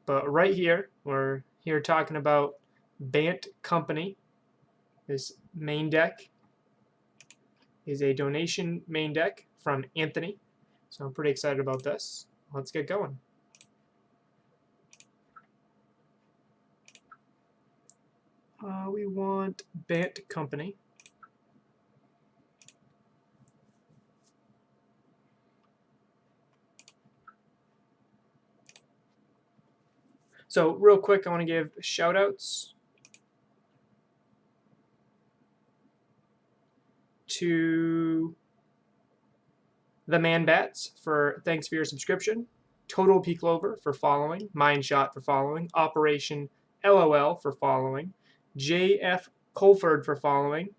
But right here, we're here talking about Bant Company. This main deck is a donation main deck from Anthony. So I'm pretty excited about this. Let's get going. We want Bant Company. So real quick, I want to give shout outs to The Man Bats for thanks for your subscription, Total P Clover for following, Mindshot for following, Operation LOL for following, JF Colford for following,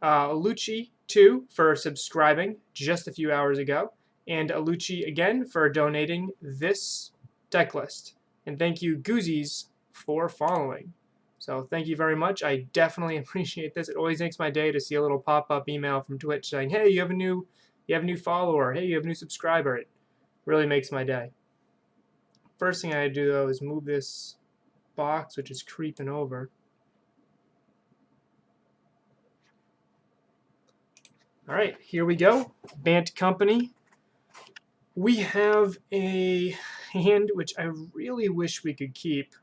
Lucci2 for subscribing just a few hours ago, and Lucci again for donating this deck list. And thank you, Goozies, for following. So thank you very much. I definitely appreciate this. It always makes my day to see a little pop-up email from Twitch saying, hey, you have a new follower. Hey, you have a new subscriber. It really makes my day. First thing I do, though, is move this box, which is creeping over. All right, here we go. Bant Company. We have a hand which I really wish we could keep.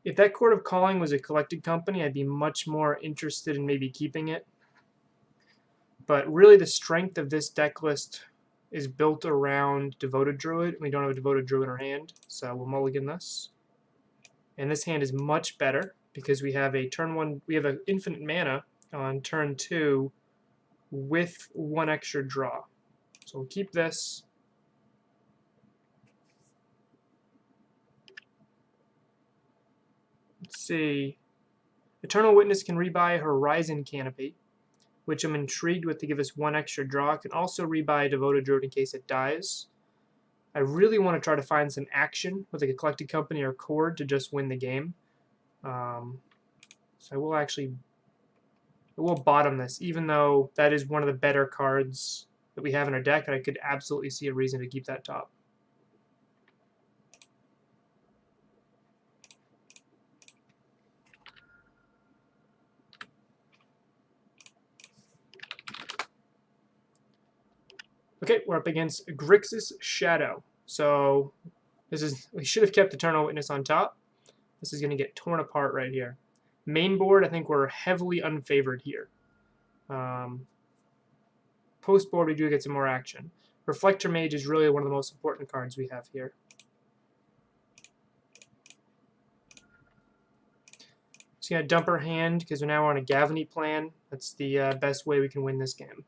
If that Court of Calling was a collected company, I'd be much more interested in maybe keeping it. But really the strength of this deck list is built around Devoted Druid. We don't have a Devoted Druid in our hand, so we'll mulligan this. And this hand is much better because we have a turn 1, we have an infinite mana on turn 2 with 1 extra draw. So we'll keep this. Let's see. Eternal Witness can rebuy Horizon Canopy, which I'm intrigued with to give us 1 extra draw. It can also rebuy Devoted Druid in case it dies. I really want to try to find some action with like a Collected Company or Chord to just win the game. So I will bottom this, even though that is one of the better cards that we have in our deck, and I could absolutely see a reason to keep that top. Okay, we're up against Grixis Shadow. So we should have kept Eternal Witness on top. This is going to get torn apart right here. Main board, I think we're heavily unfavored here. Post board, we do get some more action. Reflector Mage is really one of the most important cards we have here. Just going to dump our hand because we're now on a Gavany plan. That's the best way we can win this game.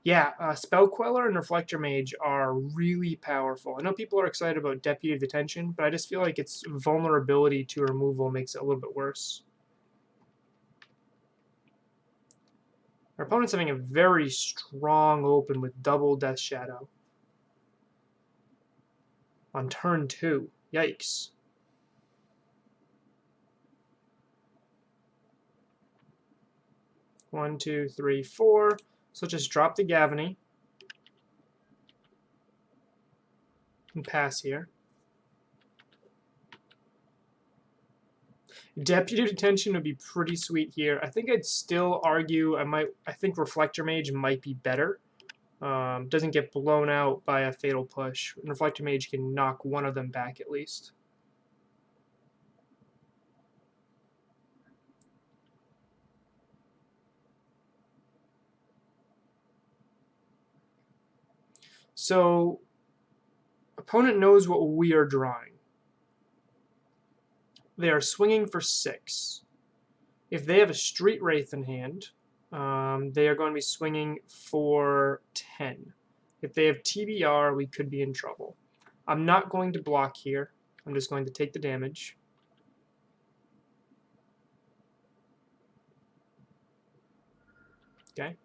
Yeah, Spell Queller and Reflector Mage are really powerful. I know people are excited about Deputy of Detention, but I just feel like its vulnerability to removal makes it a little bit worse. Our opponent's having a very strong open with double Death Shadow. On turn 2. Yikes. One, two, three, four. So just drop the Gavany and pass here. Deputy Detention would be pretty sweet here. I think I'd still argue I think Reflector Mage might be better. Doesn't get blown out by a Fatal Push. And Reflector Mage can knock one of them back at least. So, opponent knows what we are drawing. They are swinging for 6. If they have a Street Wraith in hand, they are going to be swinging for 10. If they have TBR, we could be in trouble. I'm not going to block here. I'm just going to take the damage. Okay.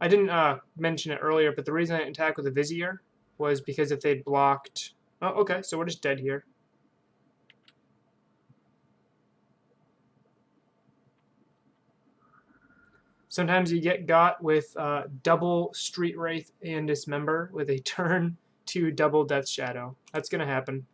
I didn't mention it earlier, but the reason I didn't attack with a Vizier was because if they'd blocked... Oh, okay, so we're just dead here. Sometimes you get got with double Street Wraith and Dismember with a turn 2 double Death Shadow. That's going to happen.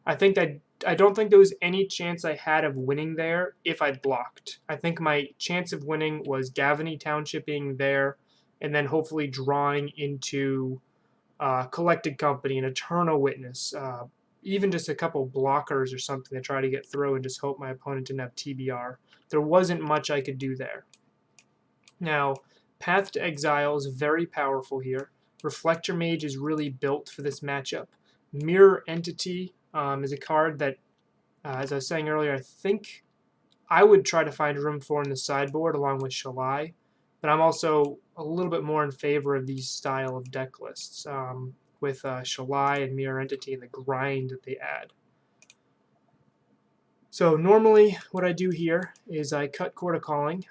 I don't think there was any chance I had of winning there if I'd blocked. I think my chance of winning was Gavany Townshiping there, and then hopefully drawing into Collected Company and Eternal Witness, even just a couple blockers or something to try to get through and just hope my opponent didn't have TBR. There wasn't much I could do there. Now, Path to Exile is very powerful here. Reflector Mage is really built for this matchup. Mirror Entity is a card that, as I was saying earlier, I think I would try to find room for in the sideboard along with Shalai, but I'm also a little bit more in favor of these style of deck lists with Shalai and Mirror Entity and the grind that they add. So normally what I do here is I cut Court of Calling.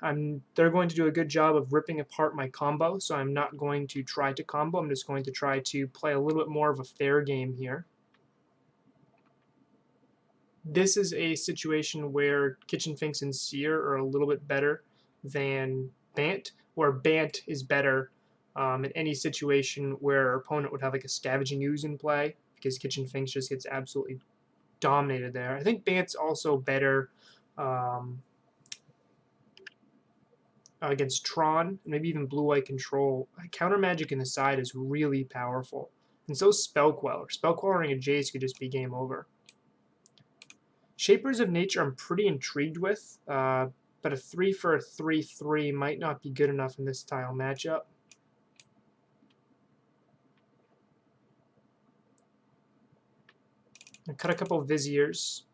They're going to do a good job of ripping apart my combo, so I'm not going to try to combo. I'm just going to try to play a little bit more of a fair game here. This is a situation where Kitchen Finks and Seer are a little bit better than Bant, where Bant is better in any situation where our opponent would have like a Scavenging Ooze in play, because Kitchen Finks just gets absolutely dominated there. I think Bant's also better against Tron, maybe even Blue-White Control. Counter Magic in the side is really powerful. And so is Spell Queller. Spell Quelling a Jace could just be game over. Shapers of Nature I'm pretty intrigued with, but a 3 for a 3/3 might not be good enough in this style matchup. I cut a couple of Viziers,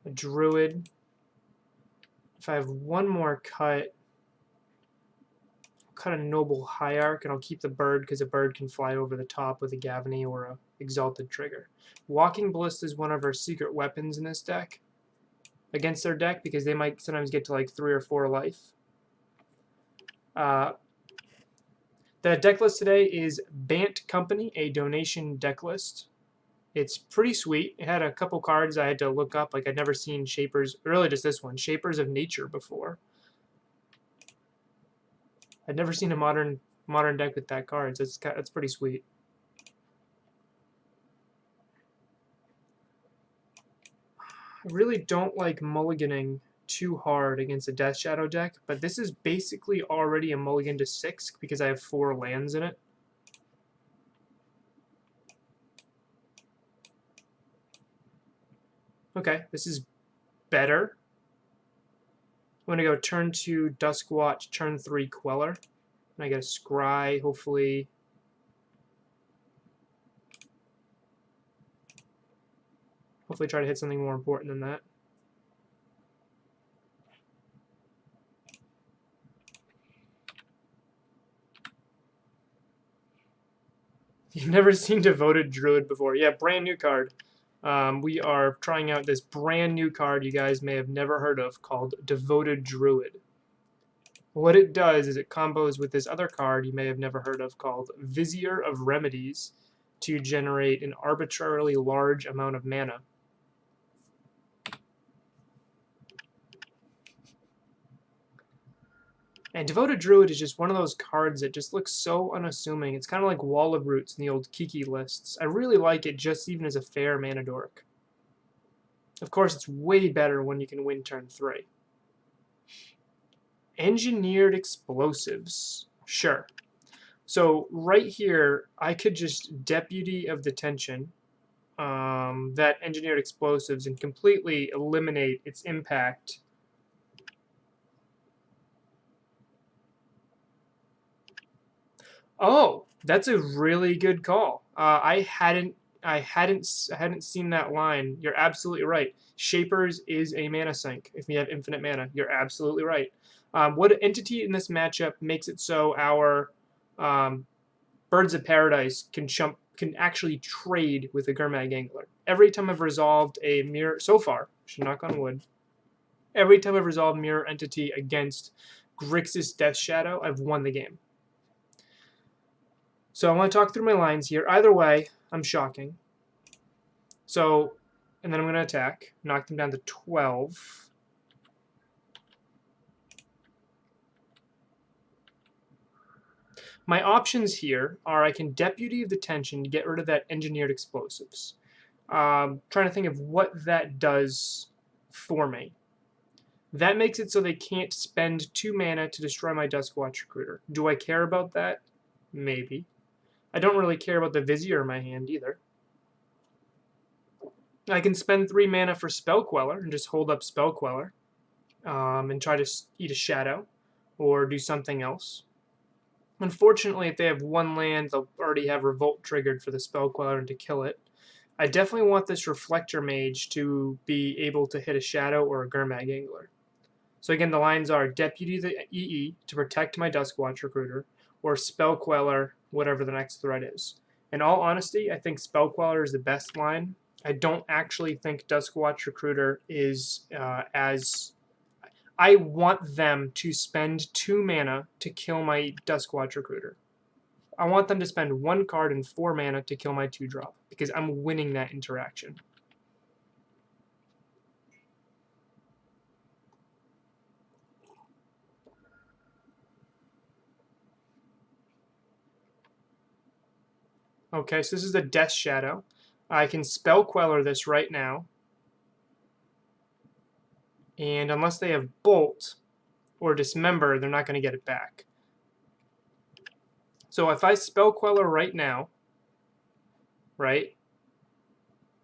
a Druid. If I have one more cut, I'll cut a Noble Hierarch, and I'll keep the bird because a bird can fly over the top with a Gavany or a Exalted Trigger. Walking Ballista is one of our secret weapons in this deck against their deck because they might sometimes get to like 3 or 4 life. The deck list today is Bant Company, a donation deck list. It's pretty sweet. It had a couple cards I had to look up. Like I'd never seen Shapers, really just this one, Shapers of Nature before. I'd never seen a modern deck with that card. So that's pretty sweet. I really don't like mulliganing too hard against a Death Shadow deck, but this is basically already a mulligan to 6 because I have 4 lands in it. Okay, this is better. I'm going to go turn 2 Duskwatch, turn 3 Queller. And I get a Scry, hopefully. Hopefully try to hit something more important than that. You've never seen Devoted Druid before. Yeah, brand new card. We are trying out this brand new card you guys may have never heard of called Devoted Druid. What it does is it combos with this other card you may have never heard of called Vizier of Remedies to generate an arbitrarily large amount of mana. And Devoted Druid is just one of those cards that just looks so unassuming. It's kind of like Wall of Roots in the old Kiki lists. I really like it just even as a fair mana dork. Of course, it's way better when you can win turn 3. Engineered Explosives. Sure. So right here, I could just Deputy of Detention that Engineered Explosives and completely eliminate its impact. Oh, that's a really good call. I hadn't seen that line. You're absolutely right. Shapers is a mana sink. If you have infinite mana, you're absolutely right. What entity in this matchup makes it so our Birds of Paradise can actually trade with a Gurmag Angler? Every time I've resolved a mirror so far, should knock on wood. Every time I've resolved mirror entity against Grixis Death Shadow, I've won the game. So I want to talk through my lines here. Either way, I'm shocking. So, and then I'm going to attack, knock them down to 12. My options here are I can Deputy of Detention to get rid of that Engineered Explosives. Trying to think of what that does for me. That makes it so they can't spend 2 mana to destroy my Duskwatch Recruiter. Do I care about that? Maybe. I don't really care about the Vizier in my hand either. I can spend 3 mana for Spell Queller and just hold up Spell Queller and try to eat a Shadow or do something else. Unfortunately, if they have 1 land, they'll already have Revolt triggered for the Spell Queller and to kill it. I definitely want this Reflector Mage to be able to hit a Shadow or a Gurmag Angler. So again, the lines are Deputy the EE to protect my Duskwatch Recruiter, or Spell Queller, whatever the next threat is. In all honesty, I think Spell Queller is the best line. I don't actually think Duskwatch Recruiter is as... I want them to spend 2 mana to kill my Duskwatch Recruiter. I want them to spend 1 card and 4 mana to kill my 2-drop, because I'm winning that interaction. Okay, so this is a Death Shadow. I can Spell Queller this right now. And unless they have Bolt or Dismember, they're not going to get it back. So if I Spell Queller right now, right,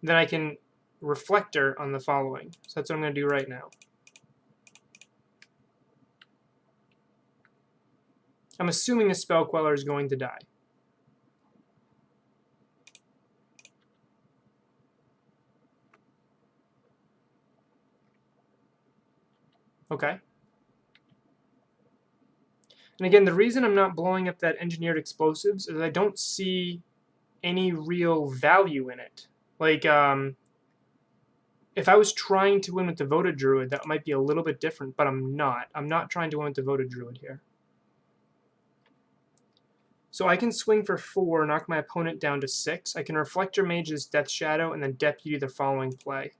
then I can Reflector on the following. So that's what I'm going to do right now. I'm assuming the Spell Queller is going to die. Okay. And again, the reason I'm not blowing up that Engineered Explosives is I don't see any real value in it. Like, if I was trying to win with Devoted Druid, that might be a little bit different, but I'm not. I'm not trying to win with Devoted Druid here. So I can swing for 4, knock my opponent down to 6. I can Reflector Mage's Death Shadow and then Deputy the following play.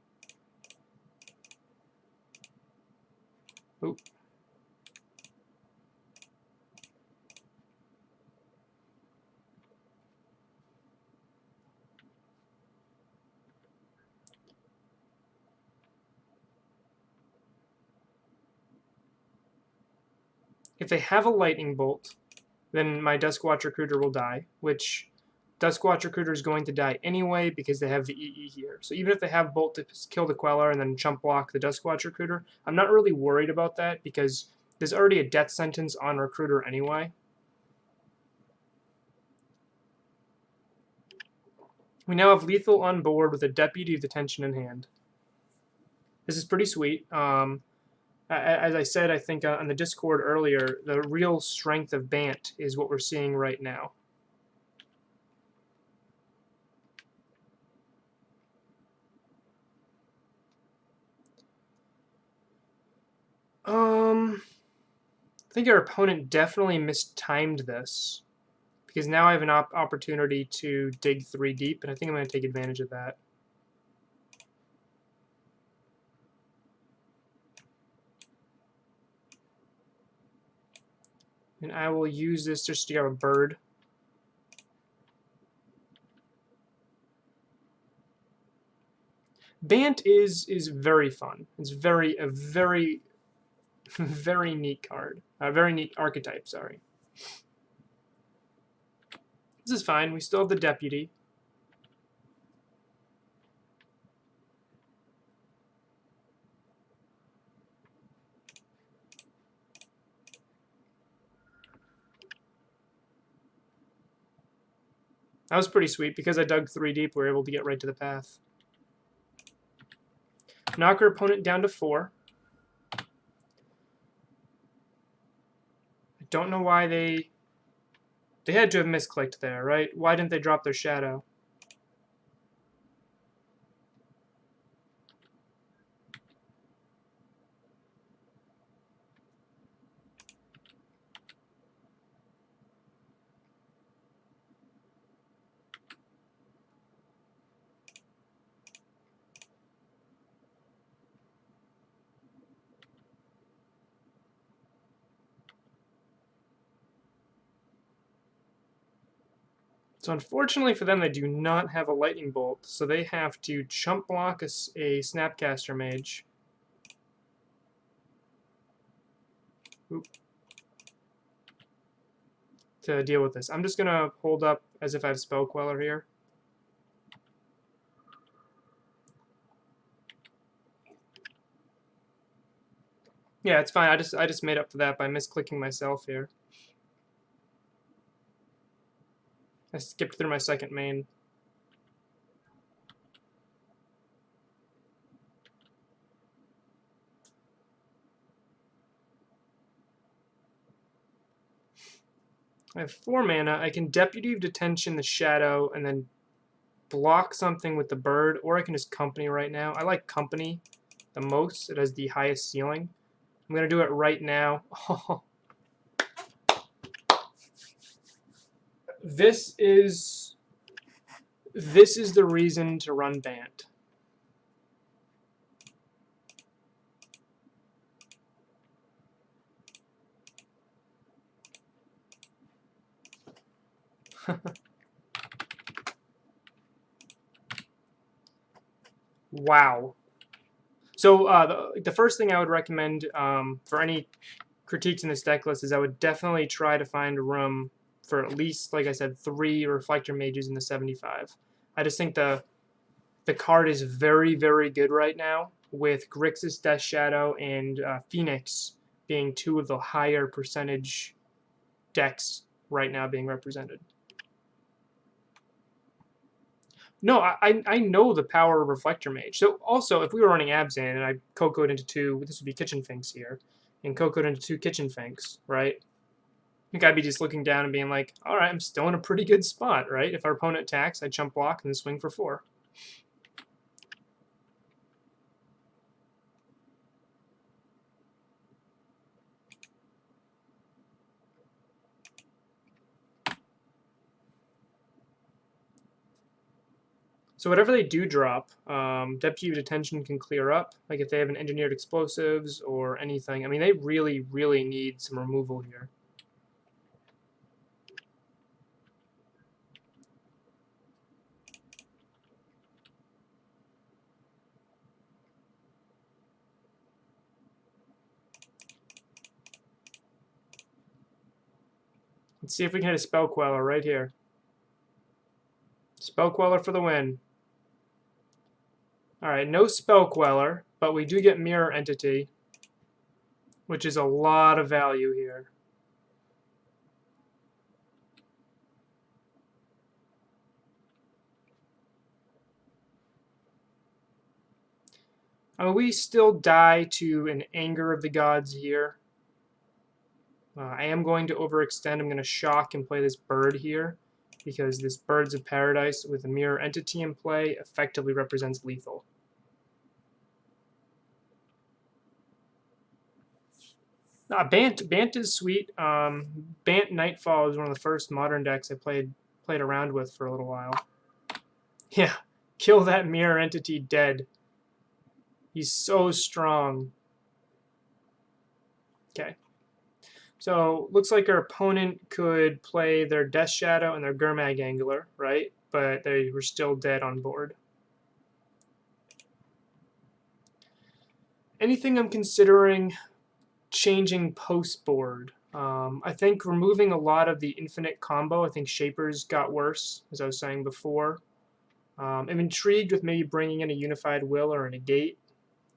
Oop. If they have a Lightning Bolt, then my Duskwatch Recruiter will die, which Duskwatch Recruiter is going to die anyway because they have the EE here. So even if they have Bolt to kill the Queller and then chump block the Duskwatch Recruiter, I'm not really worried about that because there's already a death sentence on Recruiter anyway. We now have Lethal on board with a Deputy of Detention in hand. This is pretty sweet. As I said, I think on the Discord earlier, the real strength of Bant is what we're seeing right now. I think our opponent definitely mistimed this because now I have an opportunity to dig 3 deep, and I think I'm going to take advantage of that. And I will use this just to get a bird. Bant is very fun. It's a very very neat card. A very neat archetype, sorry. This is fine. We still have the Deputy. That was pretty sweet. Because I dug 3 deep, we were able to get right to the path. Knock our opponent down to 4. I don't know why they had to have misclicked there, right? Why didn't they drop their Shadow? So unfortunately for them, they do not have a lightning bolt, so they have to chump block a Snapcaster Mage. Oop. To deal with this. I'm just gonna hold up as if I have Spell Queller here. Yeah, it's fine. I just made up for that by misclicking myself here. I skipped through my second main. I have 4 mana. I can Deputy of Detention the Shadow and then block something with the bird, or I can just Company right now. I like Company the most. It has the highest ceiling. I'm going to do it right now. This is the reason to run Bant. Wow. So the first thing I would recommend for any critiques in this deck list is I would definitely try to find a room for at least, like I said, 3 Reflector Mages in the 75. I just think the card is very, very good right now, with Grixis, Death Shadow, and Phoenix being 2 of the higher percentage decks right now being represented. No, I know the power of Reflector Mage. So also, if we were running Abzan and I Coco'd into 2, this would be Kitchen Finks here, and Coco'd into 2 Kitchen Finks, right? I think I'd be just looking down and being like, all right, I'm still in a pretty good spot, right? If our opponent attacks, I chump block and then swing for 4. So whatever they do drop, Deputy of Detention can clear up. Like if they have an Engineered Explosives or anything. I mean, they really, really need some removal here. Let's see if we can hit a Spell Queller right here. Spell Queller for the win. Alright, no Spell Queller, but we do get Mirror Entity, which is a lot of value here. I mean, we still die to an Anger of the Gods here. I am going to overextend. I'm going to shock and play this bird here, because this Birds of Paradise with a Mirror Entity in play effectively represents lethal. Bant is sweet. Bant Nightfall is one of the first modern decks I played around with for a little while. Yeah, kill that Mirror Entity dead. He's so strong. Okay. So looks like our opponent could play their Death Shadow and their Gurmag Angler, right? But they were still dead on board. Anything I'm considering changing post board? I think removing a lot of the infinite combo. I think Shapers got worse, as I was saying before. I'm intrigued with maybe bringing in a Unified Will or a Negate,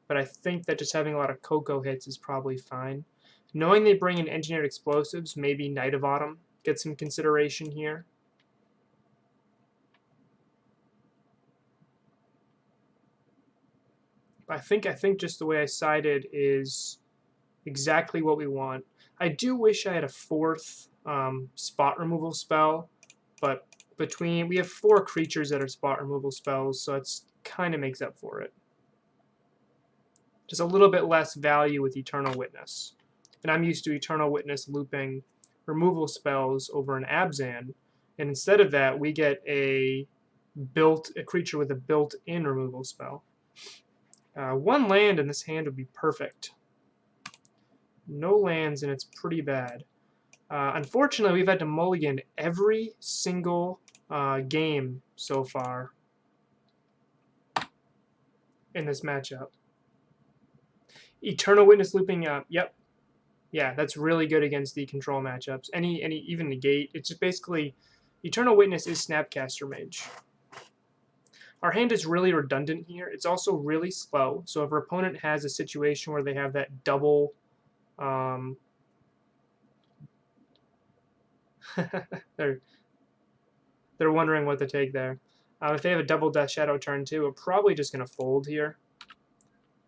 but I think that just having a lot of Coco hits is probably fine. Knowing they bring in Engineered Explosives, maybe Knight of Autumn gets some consideration here. I think just the way I sided is exactly what we want. I do wish I had a 4th spot removal spell, but we have 4 creatures that are spot removal spells, so it kind of makes up for it. Just a little bit less value with Eternal Witness. And I'm used to Eternal Witness looping removal spells over an Abzan, and instead of that, we get a creature with a built-in removal spell. 1 land in this hand would be perfect. No lands, and it's pretty bad. Unfortunately, we've had to mulligan every single game so far in this matchup. Eternal Witness looping up. Yep. Yeah, that's really good against the control matchups. Any even negate. It's just basically Eternal Witness is Snapcaster Mage. Our hand is really redundant here. It's also really slow. So if our opponent has a situation where they have that double they're wondering what to take there. If they have a double Death Shadow turn too, we're probably just going to fold here.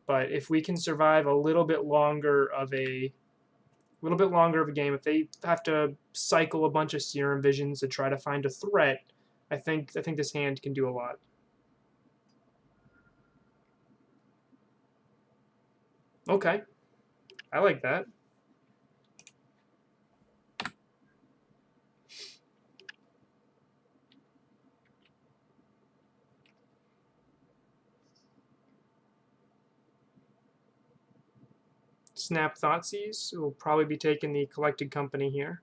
But if we can survive a little bit longer of a game, if they have to cycle a bunch of Serum Visions to try to find a threat, I think this hand can do a lot. Okay, I like that. Snap Thoughtseize will probably be taking the Collected Company here.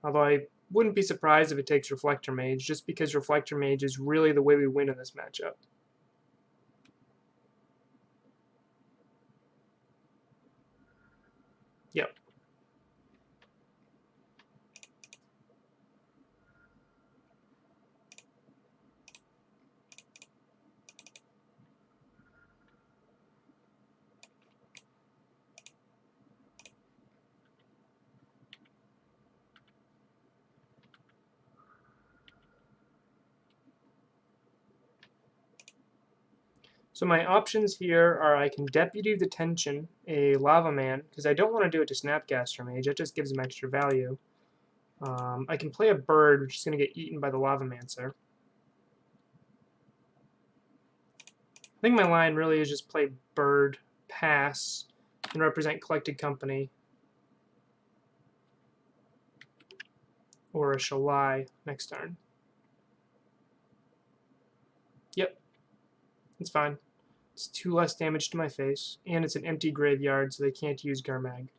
Although I wouldn't be surprised if it takes Reflector Mage, just because Reflector Mage is really the way we win in this matchup. Yep. So my options here are I can Deputy Detention a Lava Man, because I don't want to do it to Snapcaster Mage, that just gives him extra value. I can play a bird, which is going to get eaten by the Lavamancer. I think my line really is just play bird, pass, and represent Collected Company. Or a Shalai next turn. Yep, it's fine. It's 2 less damage to my face, and it's an empty graveyard, so they can't use Garmag.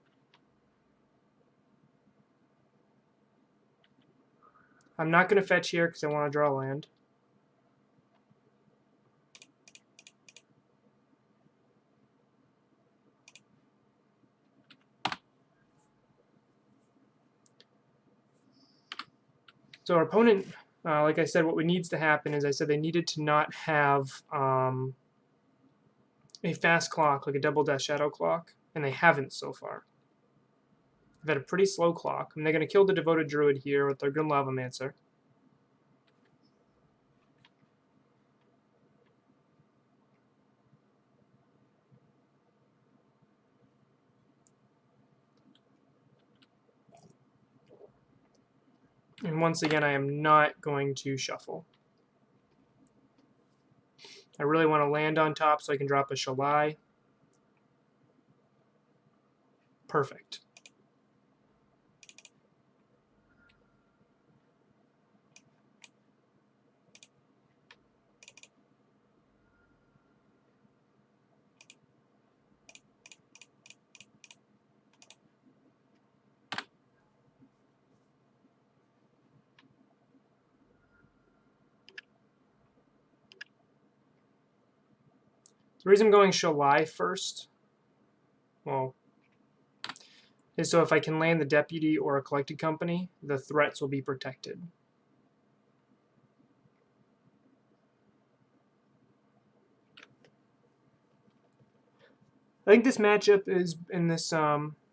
I'm not going to fetch here because I want to draw land. So our opponent, like I said, what needs to happen is I said they needed to not have a fast clock, like a double Death Shadow clock, and they haven't so far. They've had a pretty slow clock, and they're going to kill the Devoted Druid here with their good Lavamancer. And once again, I am not going to shuffle. I really want to land on top so I can drop a Shalai. Perfect. The reason I'm going Shalai first, well, is so if I can land the Deputy or a Collected Company, the threats will be protected. I think this matchup is, in this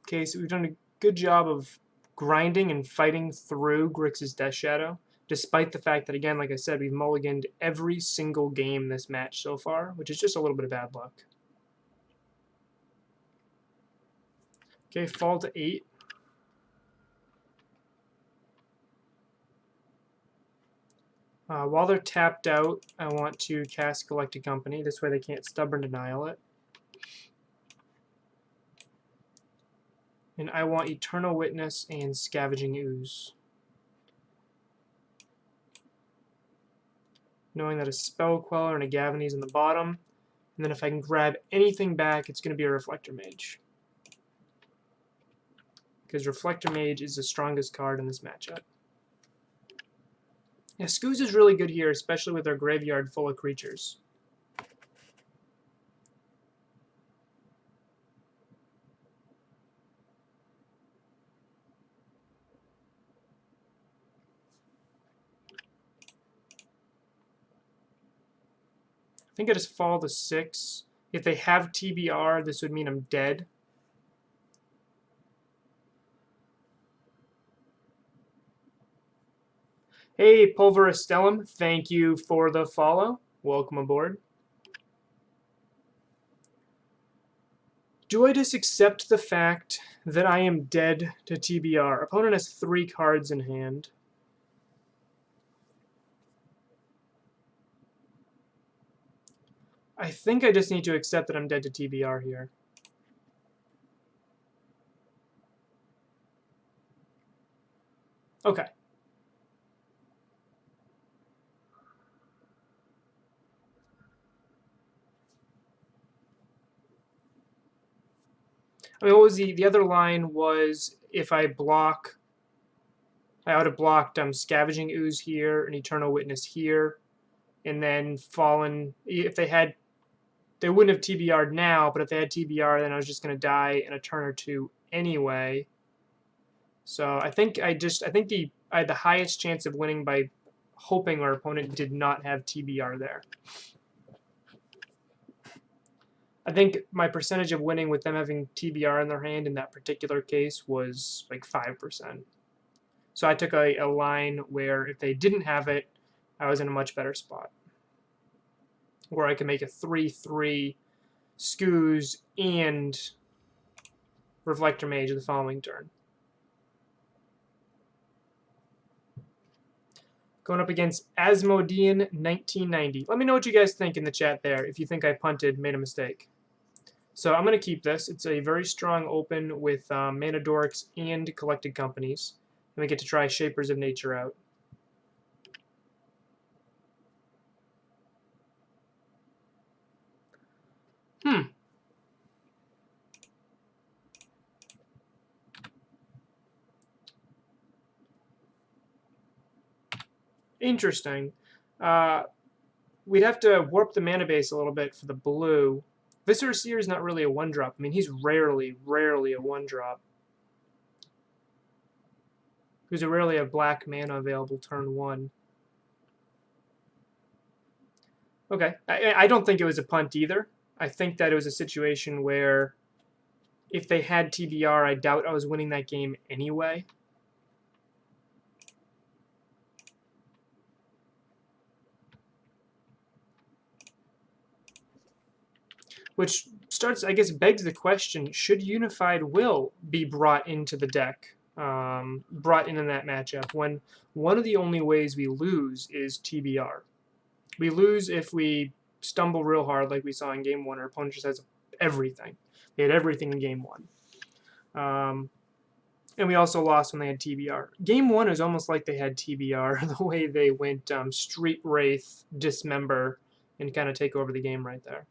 case, we've done a good job of grinding and fighting through Grixis Death Shadow, despite the fact that, again, like I said, we've mulliganed every single game this match so far, which is just a little bit of bad luck. Okay, fall to 8. While they're tapped out, I want to cast Collected Company. This way they can't Stubborn Denial it. And I want Eternal Witness and Scavenging Ooze. Knowing that a Spell Queller and a Gavany is in the bottom. And then if I can grab anything back, it's going to be a Reflector Mage. Because Reflector Mage is the strongest card in this matchup. Yeah, Scooz is really good here, especially with our graveyard full of creatures. I think I just fall to 6. If they have TBR, this would mean I'm dead. Hey, Pulveristellum, thank you for the follow. Welcome aboard. Do I just accept the fact that I am dead to TBR? Opponent has 3 cards in hand. I think I just need to accept that I'm dead to TBR here. Okay. I mean, what was the other line was if I block, I would have blocked Scavenging Ooze here, an Eternal Witness here, and then Fallen. If they had, they wouldn't have TBR'd now, but if they had TBR, then I was just going to die in a turn or 2 anyway. So I think I had the highest chance of winning by hoping our opponent did not have TBR there. I think my percentage of winning with them having TBR in their hand in that particular case was like 5%. So I took a line where if they didn't have it, I was in a much better spot. Where I could make a 3/3 Scooz and Reflector Mage the following turn. Going up against Asmodean 1990. Let me know what you guys think in the chat there if you think I punted, made a mistake. So I'm going to keep this. It's a very strong open with Mana Dorks and Collected Companies. And we get to try Shapers of Nature out. Interesting. We'd have to warp the mana base a little bit for the blue. Viscera Seer is not really a 1-drop. I mean, he's rarely a 1-drop. There's rarely a black mana available turn 1. Okay. I don't think it was a punt either. I think that it was a situation where if they had TBR, I doubt I was winning that game anyway. Which starts, I guess, begs the question, should Unified Will be brought into the deck, brought in that matchup, when one of the only ways we lose is TBR? We lose if we stumble real hard like we saw in Game 1. Our opponent just has everything. They had everything in Game 1. And we also lost when they had TBR. Game 1 is almost like they had TBR, the way they went Street Wraith, Dismember, and kind of take over the game right there.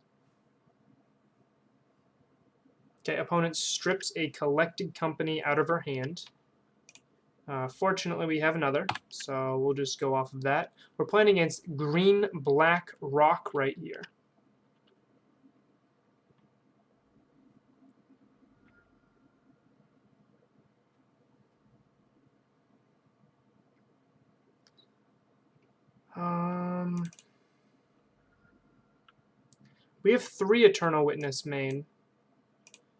Okay, opponent strips a Collected Company out of her hand. Fortunately, we have another, so we'll just go off of that. We're playing against green-black rock right here. We have 3 Eternal Witness main.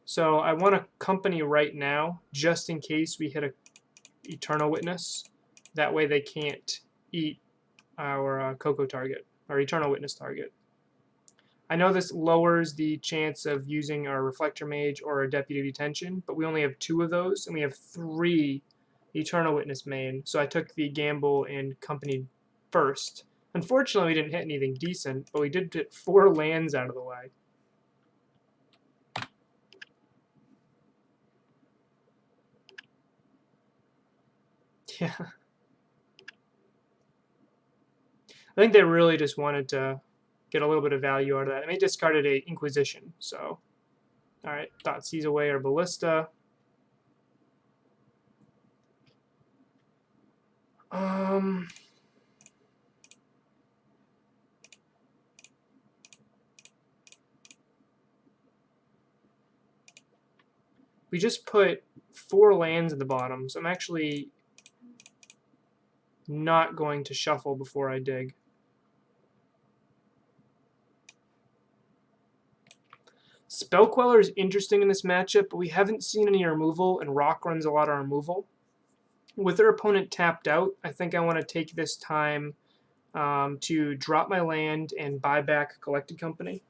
So I want a company right now, just in case we hit a Eternal Witness. That way they can't eat our Coco target, our Eternal Witness target. I know this lowers the chance of using our Reflector Mage or our Deputy Detention, but we only have 2 of those, and we have 3 Eternal Witness main. So I took the gamble and company first. Unfortunately, we didn't hit anything decent, but we did get 4 lands out of the way. Yeah. I think they really just wanted to get a little bit of value out of that. And they discarded a Inquisition, so. Alright, Thought Seize away our Ballista. we just put 4 lands at the bottom, so I'm actually not going to shuffle before I dig. Spell Queller is interesting in this matchup, but we haven't seen any removal, and Rock runs a lot of removal. With their opponent tapped out, I think I want to take this time to drop my land and buy back Collected Company.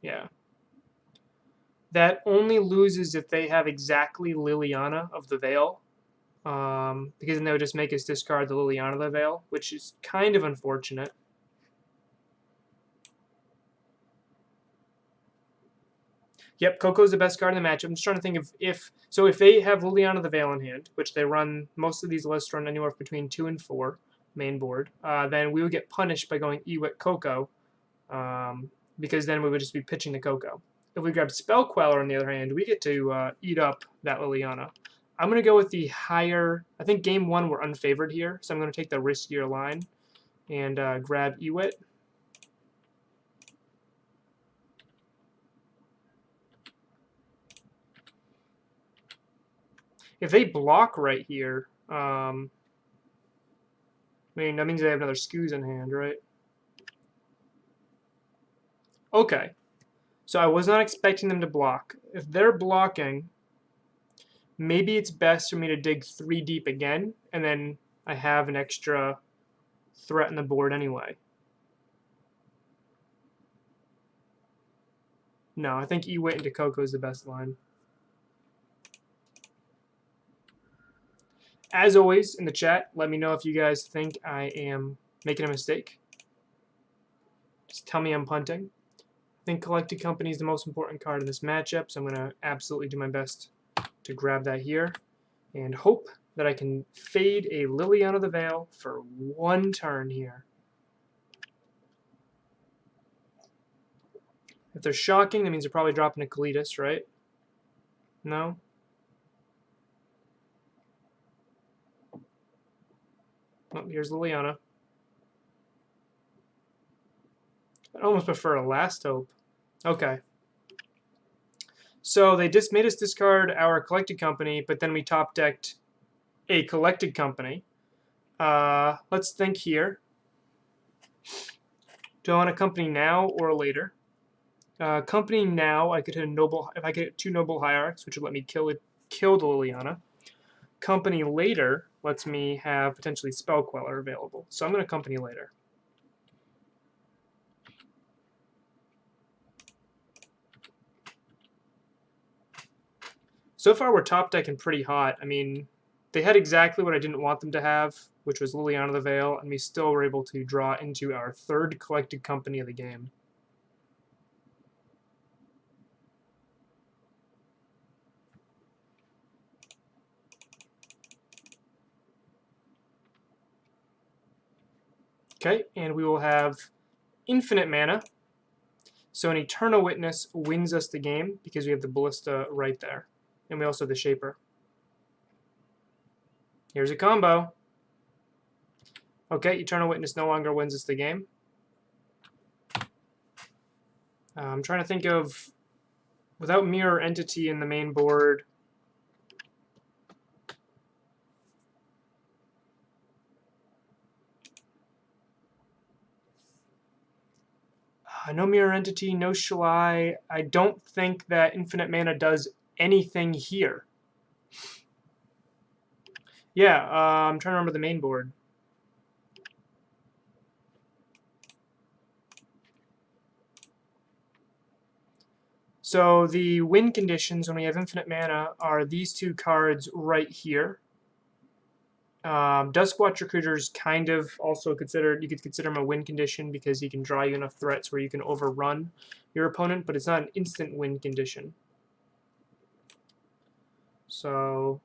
Yeah. That only loses if they have exactly Liliana of the Veil, because then they would just make us discard the Liliana of the Veil, which is kind of unfortunate. Yep, Coco's the best card in the matchup. I'm just trying to think of if they have Liliana the Veil in hand, which they run, most of these lists run anywhere between 2 and 4 main board, then we would get punished by going Ewit Coco, because then we would just be pitching the Coco. If we grab Spell Queller on the other hand, we get to eat up that Liliana. I'm going to go with the higher, I think game 1 we're unfavored here, so I'm going to take the riskier line and grab Ewit. If they block right here, I mean, that means they have another Scoos in hand, right? Okay. So I was not expecting them to block. If they're blocking, maybe it's best for me to dig 3 deep again, and then I have an extra threat on the board anyway. No, I think Ewit into Coco is the best line. As always, in the chat, let me know if you guys think I am making a mistake. Just tell me I'm punting. I think Collected Company is the most important card in this matchup, so I'm going to absolutely do my best to grab that here and hope that I can fade a Liliana the Veil for 1 turn here. If they're shocking, that means they're probably dropping a Kalitas, right? No? Oh, here's Liliana. I'd almost prefer a Last Hope. Okay. So they just made us discard our Collected Company, but then we top decked a Collected Company. Let's think here. Do I want a Company now or later? Company now, I could hit a Noble. If I get 2 Noble Hierarchs, which would let me kill the Liliana. Company later lets me have potentially Spell Queller available. So I'm going to Company later. So far, we're top decking pretty hot. I mean, they had exactly what I didn't want them to have, which was Liliana the Veil, and we still were able to draw into our 3rd Collected Company of the game. Okay, and we will have infinite mana. So an Eternal Witness wins us the game because we have the Ballista right there. And we also have the Shaper. Here's a combo. Okay, Eternal Witness no longer wins us the game. I'm trying to think of, without Mirror Entity in the main board, no Mirror Entity, no Shalai. I don't think that Infinite Mana does anything here. Yeah, I'm trying to remember the main board. So the win conditions when we have infinite mana are these 2 cards right here. Duskwatch Recruiter's kind of also considered, you could consider him a win condition because he can draw you enough threats where you can overrun your opponent, but it's not an instant win condition. So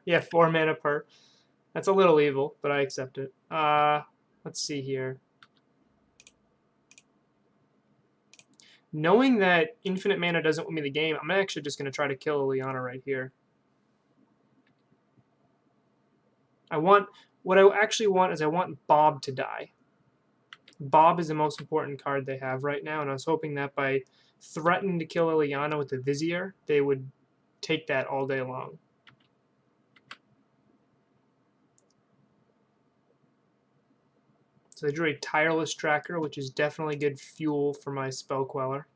yeah, 4 mana per. That's a little evil, but I accept it. Let's see here. Knowing that infinite mana doesn't win me the game, I'm actually just going to try to kill Liliana right here. What I actually want is I want Bob to die. Bob is the most important card they have right now, and I was hoping that by threatening to kill Liliana with the Vizier, they would take that all day long. So they drew a Tireless Tracker, which is definitely good fuel for my Spell Queller.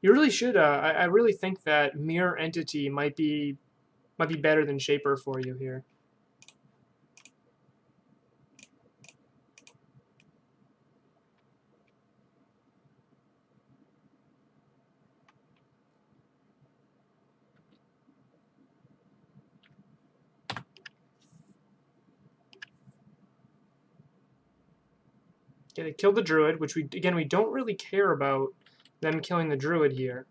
You really should. I really think that Mirror Entity might be better than Shaper for you here. Okay, they killed the Druid, which we don't really care about them killing the Druid here.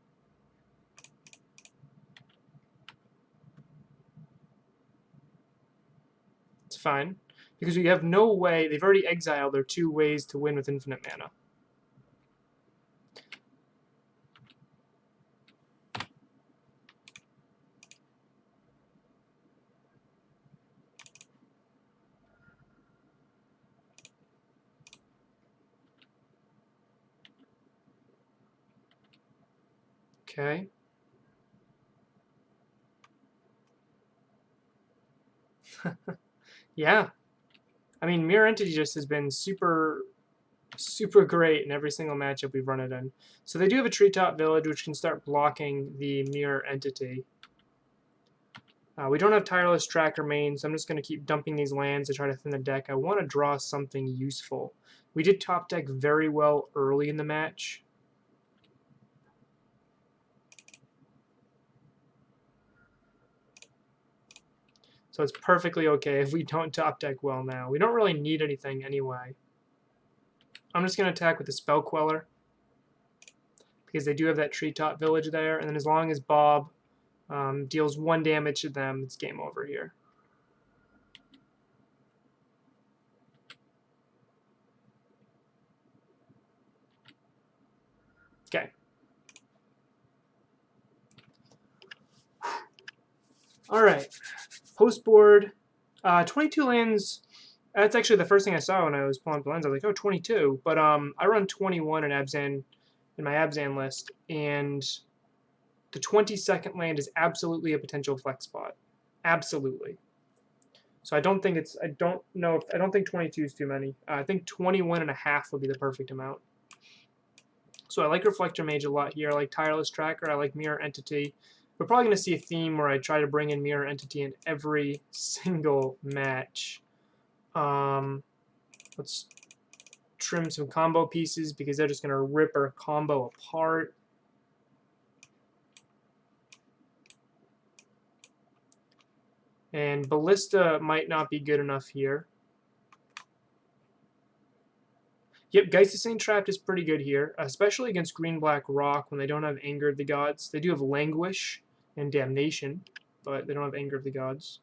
It's fine, because we have no way. They've already exiled their 2 ways to win with infinite mana. Okay. Yeah. I mean, Mirror Entity just has been super great in every single matchup we've run it in. So they do have a Treetop Village, which can start blocking the Mirror Entity. We don't have Tireless Tracker main, so I'm just going to keep dumping these lands to try to thin the deck. I want to draw something useful. We did top deck very well early in the match. So it's perfectly okay if we don't top deck well now. We don't really need anything anyway. I'm just going to attack with the Spell Queller, because they do have that Treetop Village there, and then as long as Bob deals 1 damage to them, it's game over here. Okay. All right. Post board, 22 lands. That's actually the first thing I saw when I was pulling up the lands. I was like, oh, 22. But I run 21 in Abzan, in my Abzan list, and the 22nd land is absolutely a potential flex spot. Absolutely. So I don't think 22 is too many. I think 21 and a half would be the perfect amount. So I like Reflector Mage a lot here. I like Tireless Tracker. I like Mirror Entity. We're probably going to see a theme where I try to bring in Mirror Entity in every single match. Let's trim some combo pieces because they're just going to rip our combo apart. And Ballista might not be good enough here. Yep, Geist Saint Trapped is pretty good here, especially against Green-Black Rock when they don't have Anger of the Gods. They do have Languish and Damnation, but they don't have Anger of the Gods.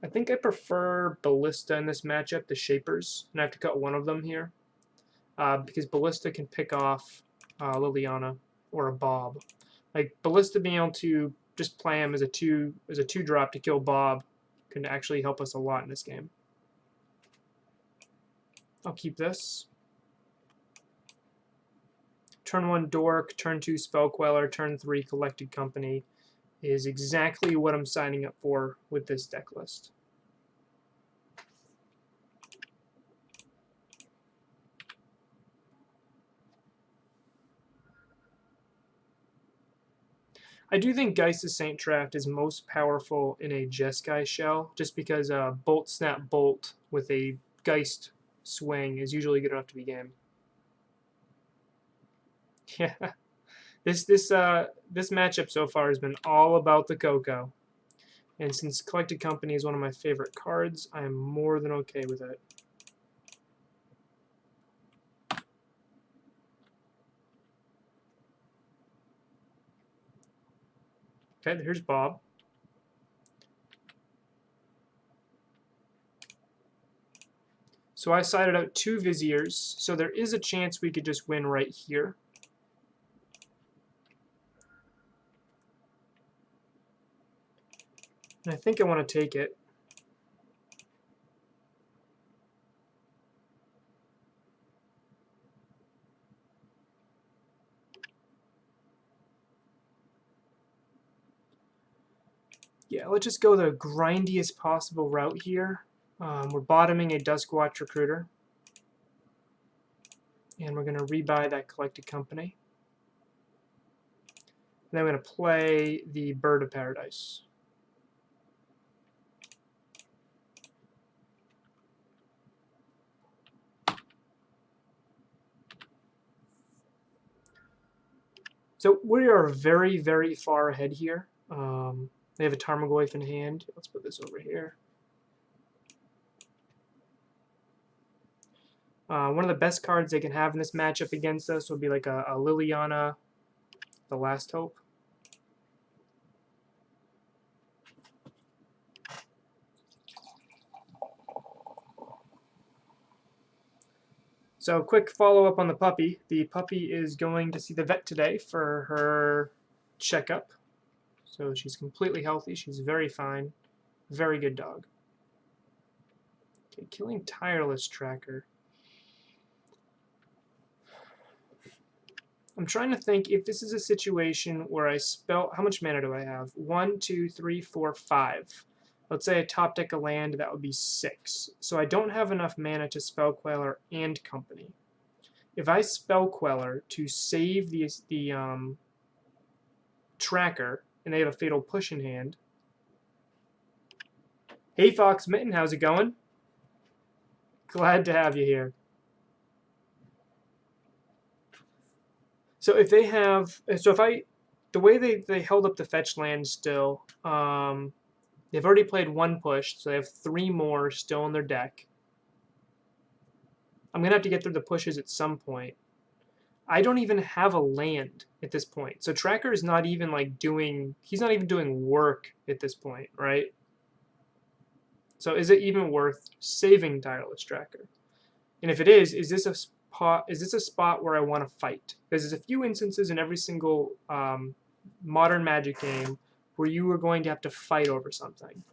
I think I prefer Ballista in this matchup to Shapers, and I have to cut one of them here, because Ballista can pick off Liliana or a Bob. Like, Ballista being able to just play him as a 2-drop to kill Bob can actually help us a lot in this game. I'll keep this. Turn 1 Dork, turn 2 Spell Queller, turn 3 Collected Company is exactly what I'm signing up for with this deck list. I do think Geist Saint Trapped is most powerful in a Jeskai shell, just because Bolt Snap Bolt with a Geist swing is usually good enough to be game. Yeah, this matchup so far has been all about the Coco, and since Collected Company is one of my favorite cards, I am more than okay with it. Okay, here's Bob. So I sided out 2 Viziers, so there is a chance we could just win right here. And I think I want to take it. Yeah, let's just go the grindiest possible route here. We're bottoming a Duskwatch Recruiter. And we're going to rebuy that Collected Company. And then we're going to play the Bird of Paradise. So we are very, very far ahead here. They have a Tarmogoyf in hand. Let's put this over here. One of the best cards they can have in this matchup against us would be like a Liliana, the Last Hope. So quick follow-up on the puppy. The puppy is going to see the vet today for her checkup. So she's completely healthy. She's very fine. Very good dog. Okay, killing Tireless Tracker. I'm trying to think if this is a situation where I spell... How much mana do I have? 1, 2, 3, 4, 5. Let's say I top deck a land, that would be 6. So I don't have enough mana to Spell Queller and Company. If I Spell Queller to save the tracker, and they have a Fatal Push in hand. Hey Fox Mitten, how's it going? Glad to have you here. So if they have, the way they held up the fetch land still, they've already played 1 push, so they have 3 more still in their deck. I'm going to have to get through the pushes at some point. I don't even have a land at this point. So Tracker is not even like he's not even doing work at this point, right? So is it even worth saving Tireless Tracker? And if it is this a spot where I want to fight? Because there's a few instances in every single modern Magic game where you are going to have to fight over something.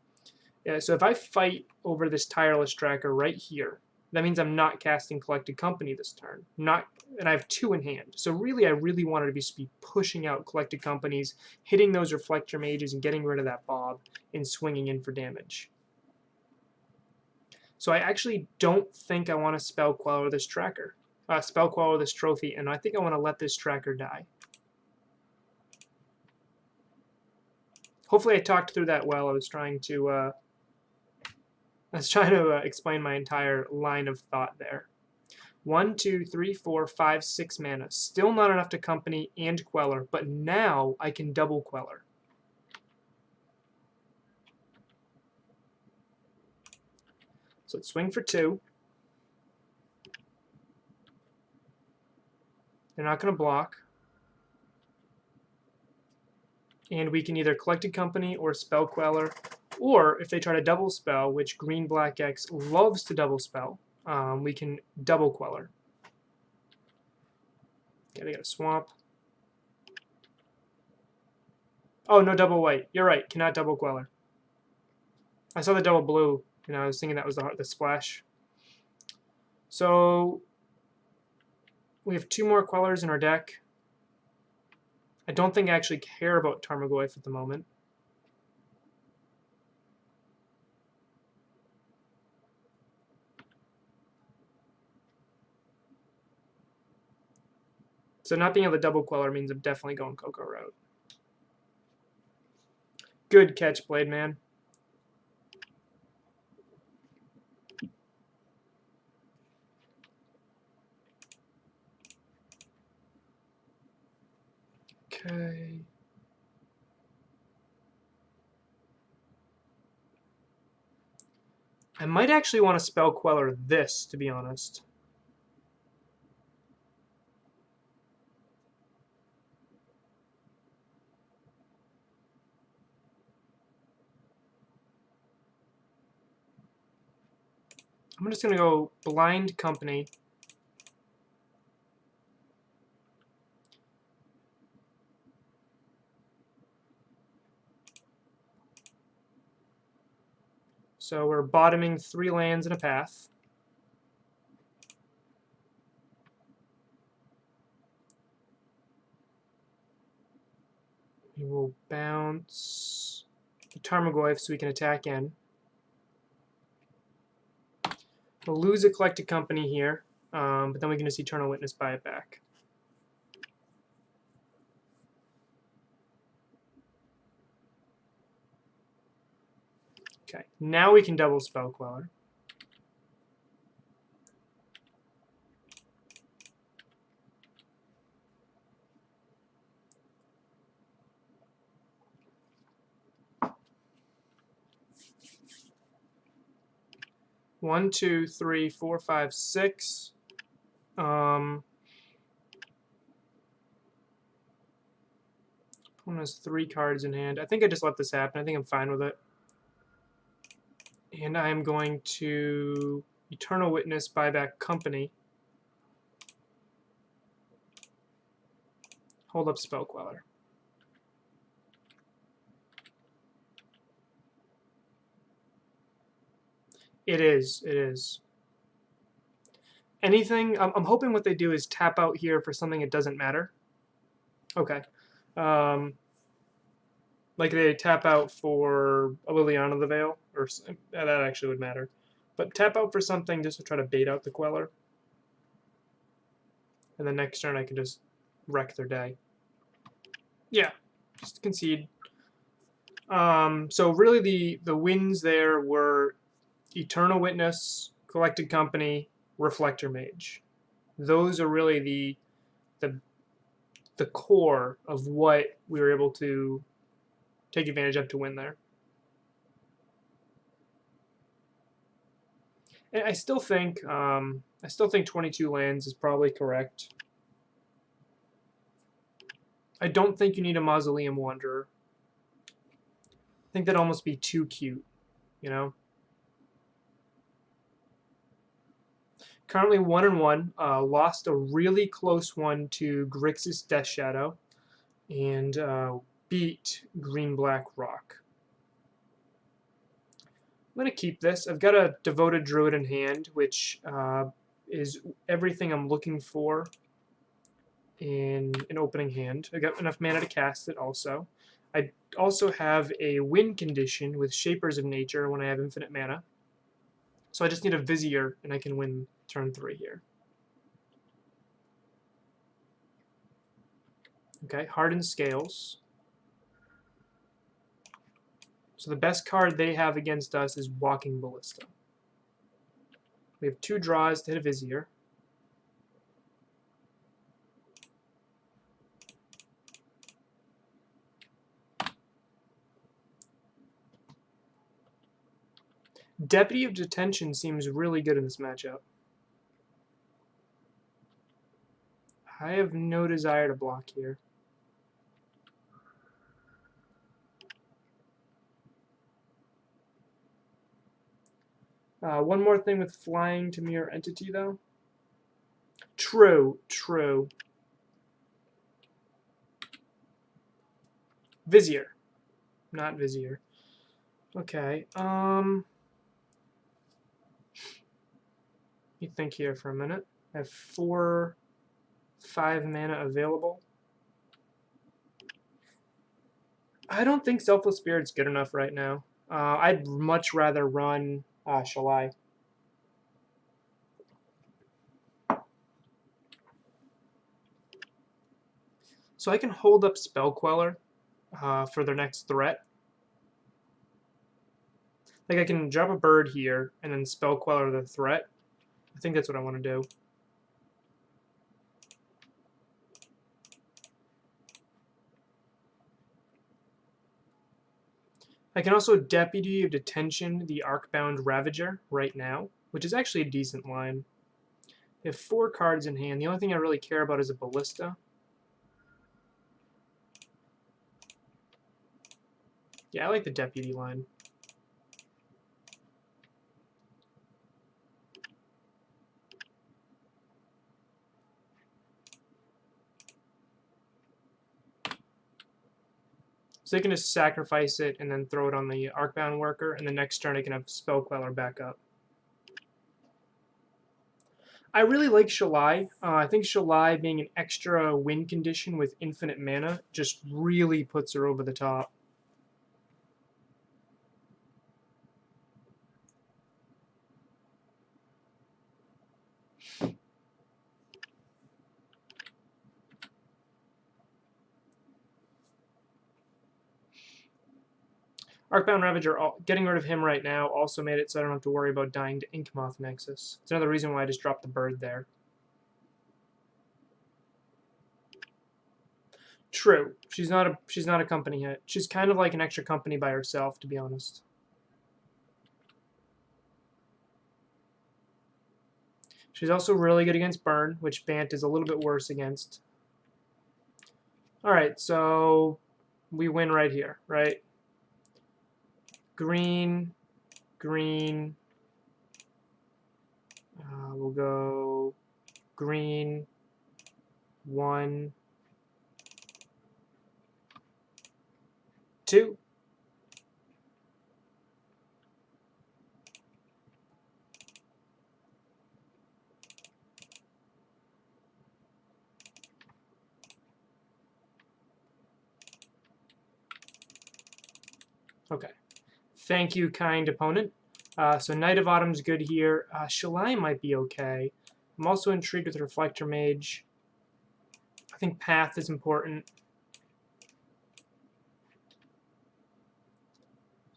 Yeah, so if I fight over this Tireless Tracker right here, that means I'm not casting Collected Company this turn. And I have 2 in hand. So really, I really wanted to be pushing out Collected Companies, hitting those Reflector Mages, and getting rid of that Bob, and swinging in for damage. So I actually don't think I want to Spell Queller this tracker. Spell Queller this trophy, and I think I want to let this tracker die. Hopefully I talked through that well. I was trying to explain my entire line of thought there. 1, 2, 3, 4, 5, 6 mana. Still not enough to Company and Queller, but now I can double Queller. So let's swing for 2. They're not going to block. And we can either Collected Company or Spell Queller, or if they try to double spell, which Green Black X loves to double spell, we can double Queller. Okay, they got a swamp. Oh, no double white. You're right, cannot double Queller. I saw the double blue, and I was thinking that was the splash. So we have 2 more Quellers in our deck. I don't think I actually care about Tarmogoyf at the moment. So not being able to double Queller means I'm definitely going Coco route. Good catch, Blade Man. Okay. I might actually want to Spell Queller this, to be honest. I'm just going to go blind company. So we're bottoming 3 lands and a path. We will bounce the Tarmogoyf so we can attack in. We'll lose a Collected Company here, but then we can just Eternal Witness buy it back. Okay, now we can double Spell Queller. One, two, three, four, five, six. Opponent has 3 cards in hand. I think I just let this happen. I think I'm fine with it. And I'm going to Eternal Witness, buy back Company. Hold up Spell Queller. It is. It is. Anything? I'm hoping what they do is tap out here for something it doesn't matter. Okay. Like they tap out for a Liliana the Veil, or that actually would matter. But tap out for something just to try to bait out the Queller. And then next turn I can just wreck their day. Yeah, just concede. So really the wins there were Eternal Witness, Collected Company, Reflector Mage. Those are really the core of what we were able to take advantage of to win there. And I still think 22 lands is probably correct. I don't think you need a Mausoleum Wanderer. I think that'd almost be too cute, you know? Currently 1-1. Lost a really close one to Grixis Death Shadow, and beat Green-Black Rock. I'm going to keep this. I've got a Devoted Druid in hand, which is everything I'm looking for in an opening hand. I got enough mana to cast it also. I also have a win condition with Shapers of Nature when I have infinite mana. So I just need a Vizier, and I can win turn 3 here. Okay, Hardened Scales. So the best card they have against us is Walking Ballista. We have 2 draws to hit a Vizier. Deputy of Detention seems really good in this matchup. I have no desire to block here. One more thing with flying to Mirror Entity, though. True, true. Vizier, not Vizier. Okay, you think here for a minute. I have 4, 5 mana available. I don't think Selfless Spirit's good enough right now. I'd much rather run Shalai. So I can hold up Spell Queller for their next threat. Like I can drop a bird here and then Spell Queller the threat. I think that's what I want to do. I can also Deputy of Detention the Arcbound Ravager right now, which is actually a decent line. They have 4 cards in hand. The only thing I really care about is a Ballista. Yeah, I like the Deputy line. So they can just sacrifice it and then throw it on the Arcbound worker, and the next turn I can have Spell Queller back up. I really like Shalai. I think Shalai being an extra win condition with infinite mana just really puts her over the top. Arcbound Ravager, getting rid of him right now also made it so I don't have to worry about dying to Inkmoth Nexus. It's another reason why I just dropped the bird there. True. She's not a company hit. She's kind of like an extra company by herself, to be honest. She's also really good against burn, which Bant is a little bit worse against. Alright, so we win right here, right? Green, green. We'll go green, 1, 2. Okay. Thank you, kind opponent. So Knight of Autumn's good here. Shalai might be okay. I'm also intrigued with Reflector Mage. I think Path is important.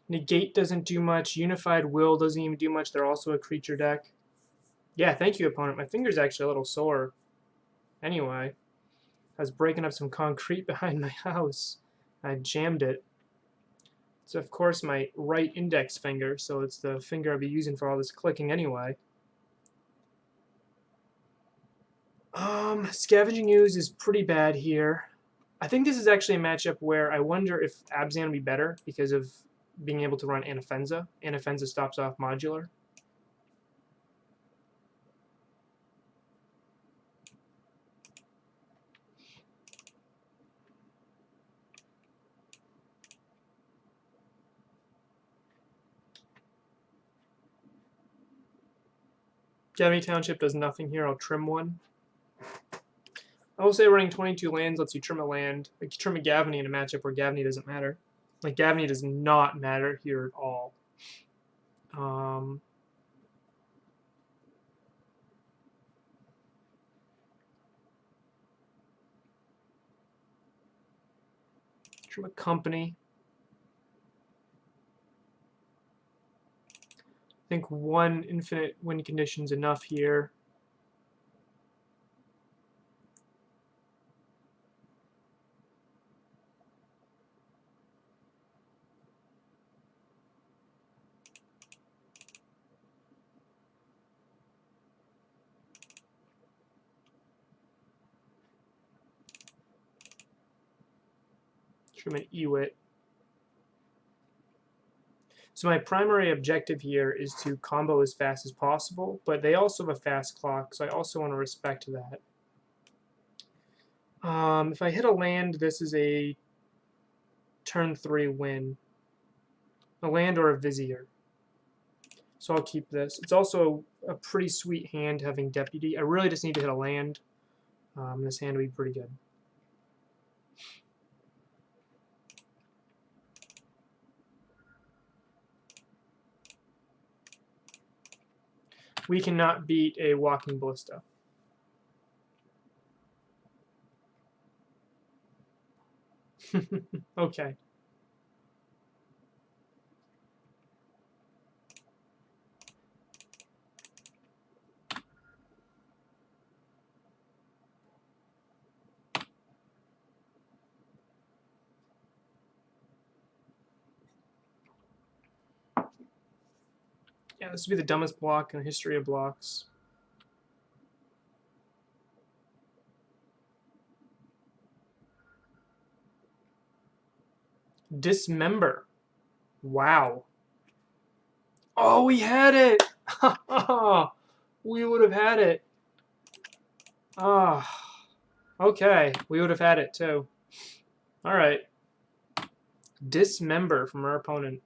Negate doesn't do much. Unified Will doesn't even do much. They're also a creature deck. Yeah, thank you, opponent. My finger's actually a little sore. Anyway, I was breaking up some concrete behind my house. I jammed it. It's, of course, my right index finger, so it's the finger I'll be using for all this clicking anyway. Scavenging Ooze is pretty bad here. I think this is actually a matchup where I wonder if Abzan would be better because of being able to run Anafenza. Anafenza stops off modular. Gavany Township does nothing here. I'll trim one. I will say running 22 lands lets you trim a land. Like you trim a Gavany in a matchup where Gavany doesn't matter. Like Gavany does not matter here at all. Trim a company. I think one infinite win condition is enough here. Trim an Ewit. So my primary objective here is to combo as fast as possible, but they also have a fast clock, so I also want to respect that. If I hit a land, this is a turn 3 win. A land or a Vizier. So I'll keep this. It's also a pretty sweet hand having Deputy. I really just need to hit a land. This hand will be pretty good. We cannot beat a Walking Ballista. Okay. Yeah, this would be the dumbest block in the history of blocks. Dismember. Wow. Oh, we had it! We would have had it. Ah. Okay, we would have had it too. Alright. Dismember from our opponent.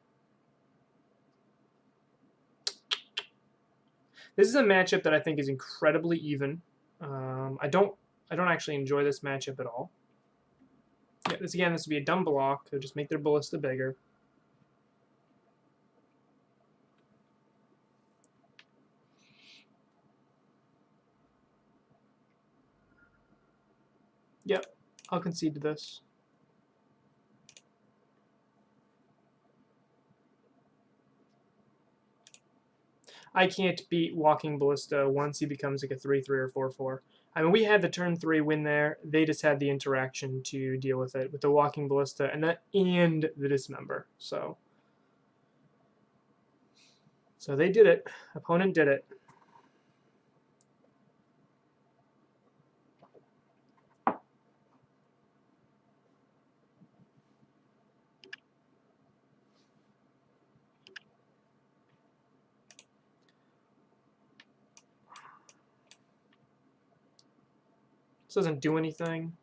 This is a matchup that I think is incredibly even. I don't actually enjoy this matchup at all. Yeah, this would be a dumb block. They'll just make their ballista bigger. Yep, I'll concede to this. I can't beat Walking Ballista once he becomes like a 3-3 or 4-4. I mean, we had the turn 3 win there. They just had the interaction to deal with it with the Walking Ballista and the Dismember. So they did it. Opponent did it. This doesn't do anything.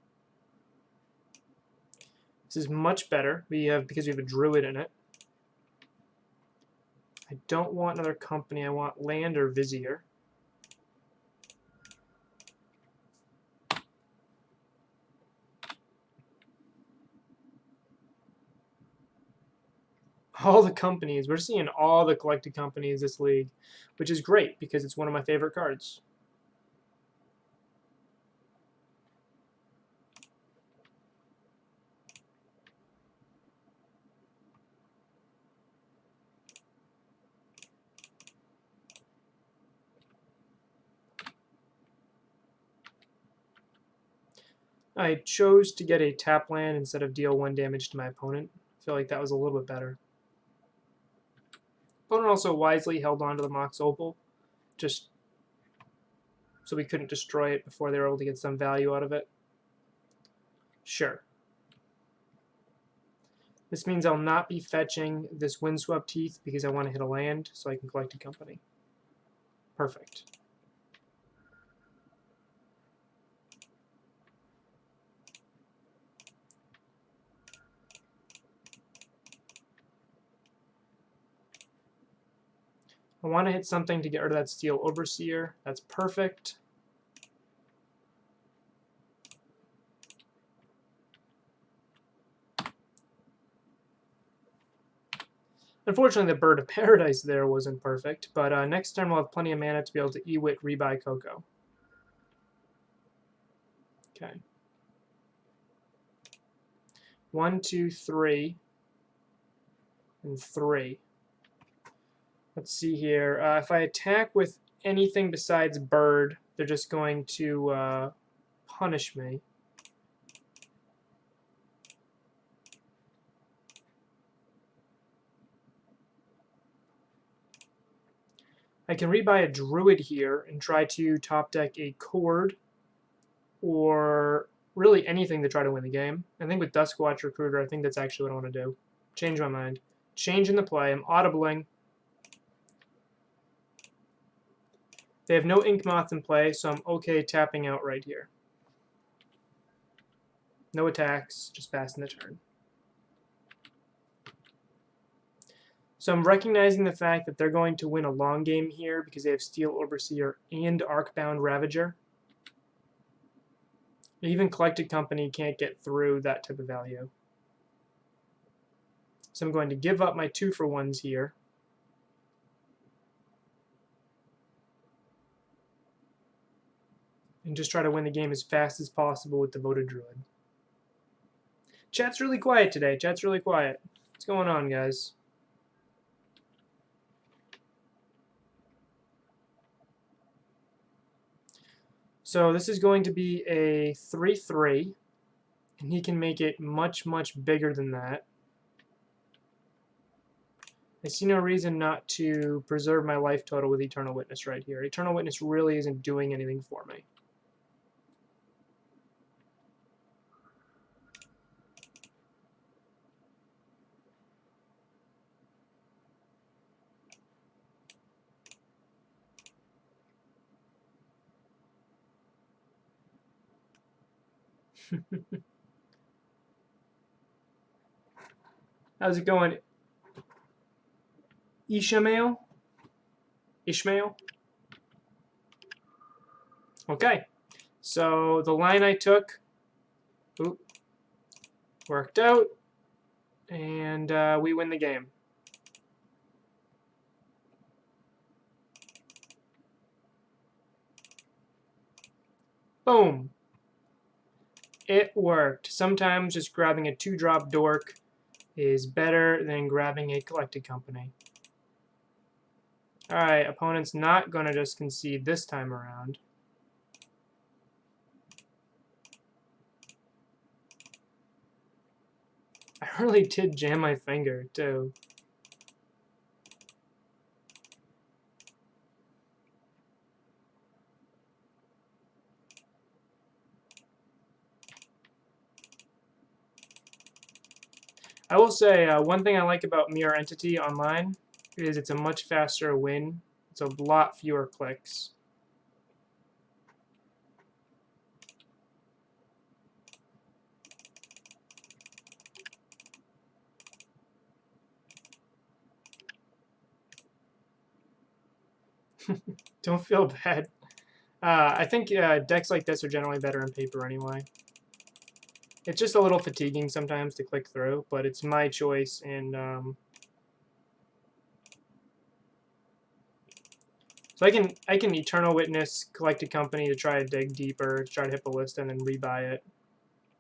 This is much better. Because we have a druid in it. I don't want another company. I want land or vizier. All the companies. We're seeing all the collected companies this league, which is great because it's one of my favorite cards. I chose to get a tap land instead of deal 1 damage to my opponent. I feel like that was a little bit better. Opponent also wisely held on to the Mox Opal, just so we couldn't destroy it before they were able to get some value out of it. Sure. This means I'll not be fetching this Windswept Teeth because I want to hit a land so I can collect a company. Perfect. I want to hit something to get rid of that Steel Overseer. That's perfect. Unfortunately, the Bird of Paradise there wasn't perfect, but next turn we'll have plenty of mana to be able to Ewit rebuy Coco. Okay. 1, 2, 3, and 3. Let's see here. If I attack with anything besides bird, they're just going to punish me. I can rebuy a druid here and try to top deck a Cord or really anything to try to win the game. I think with Duskwatch Recruiter, I think that's actually what I want to do. Change my mind. Change in the play. I'm audibling. They have no Ink Moth in play, so I'm okay tapping out right here. No attacks, just passing the turn. So I'm recognizing the fact that they're going to win a long game here because they have Steel Overseer and Arcbound Ravager. Even Collected Company can't get through that type of value. So I'm going to give up my 2-for-1s here. And just try to win the game as fast as possible with Devoted Druid. Chat's really quiet today. Chat's really quiet. What's going on, guys? So this is going to be a 3-3, and he can make it much, much bigger than that. I see no reason not to preserve my life total with Eternal Witness right here. Eternal Witness really isn't doing anything for me. How's it going, Ishmael? Ishmael? Okay. So the line I took worked out, and we win the game. Boom. It worked. Sometimes just grabbing a 2-drop dork is better than grabbing a collected company. Alright, opponent's not going to just concede this time around. I really did jam my finger, too. I will say, one thing I like about Mirror Entity online is it's a much faster win. It's a lot fewer clicks. Don't feel bad. I think decks like this are generally better on paper anyway. It's just a little fatiguing sometimes to click through, but it's my choice. And so I can Eternal Witness, Collected Company to try to dig deeper, to try to hit Ballista and then rebuy it.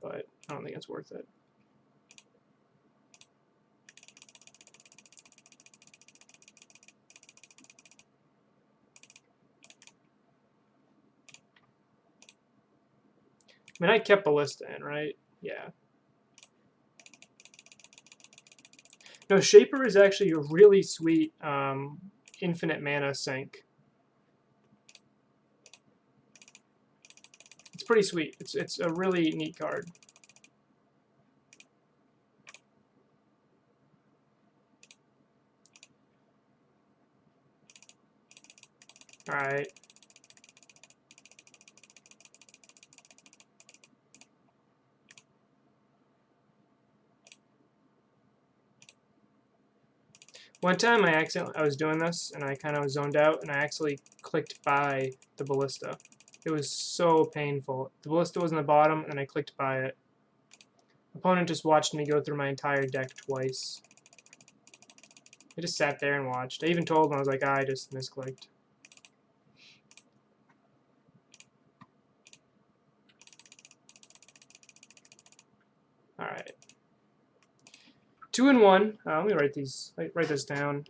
But I don't think it's worth it. I mean, I kept Ballista in, right? Yeah. No, Shaper is actually a really sweet infinite mana sink. It's pretty sweet. It's a really neat card. All right. One time I was doing this and I kind of zoned out and I actually clicked buy the Ballista. It was so painful. The Ballista was in the bottom and I clicked buy it. Opponent just watched me go through my entire deck twice. I just sat there and watched. I even told him, I was like, I just misclicked. Alright. 2 and 1. Let me write this down.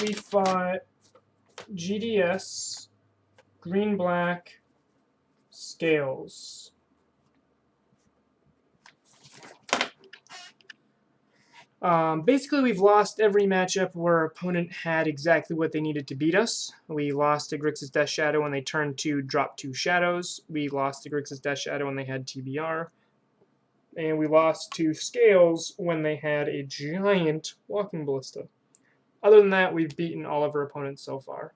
We fought GDS, Green Black, Scales. Basically, we've lost every matchup where our opponent had exactly what they needed to beat us. We lost to Grixis Death Shadow when they turned 2, dropped 2 shadows. We lost to Grixis Death Shadow when they had TBR. And we lost to Scales when they had a giant Walking Ballista. Other than that, we've beaten all of our opponents so far.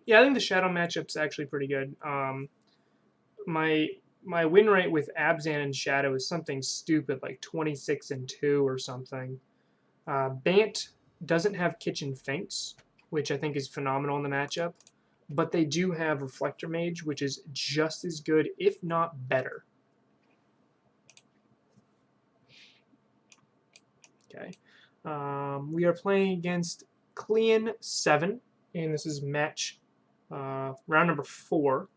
Yeah, I think the Shadow matchup's actually pretty good. My win rate with Abzan and Shadow is something stupid, like 26 and 2 or something. Bant doesn't have Kitchen Finks, which I think is phenomenal in the matchup, but they do have Reflector Mage, which is just as good, if not better. Okay. We are playing against Clean 7, and this is match round number 4.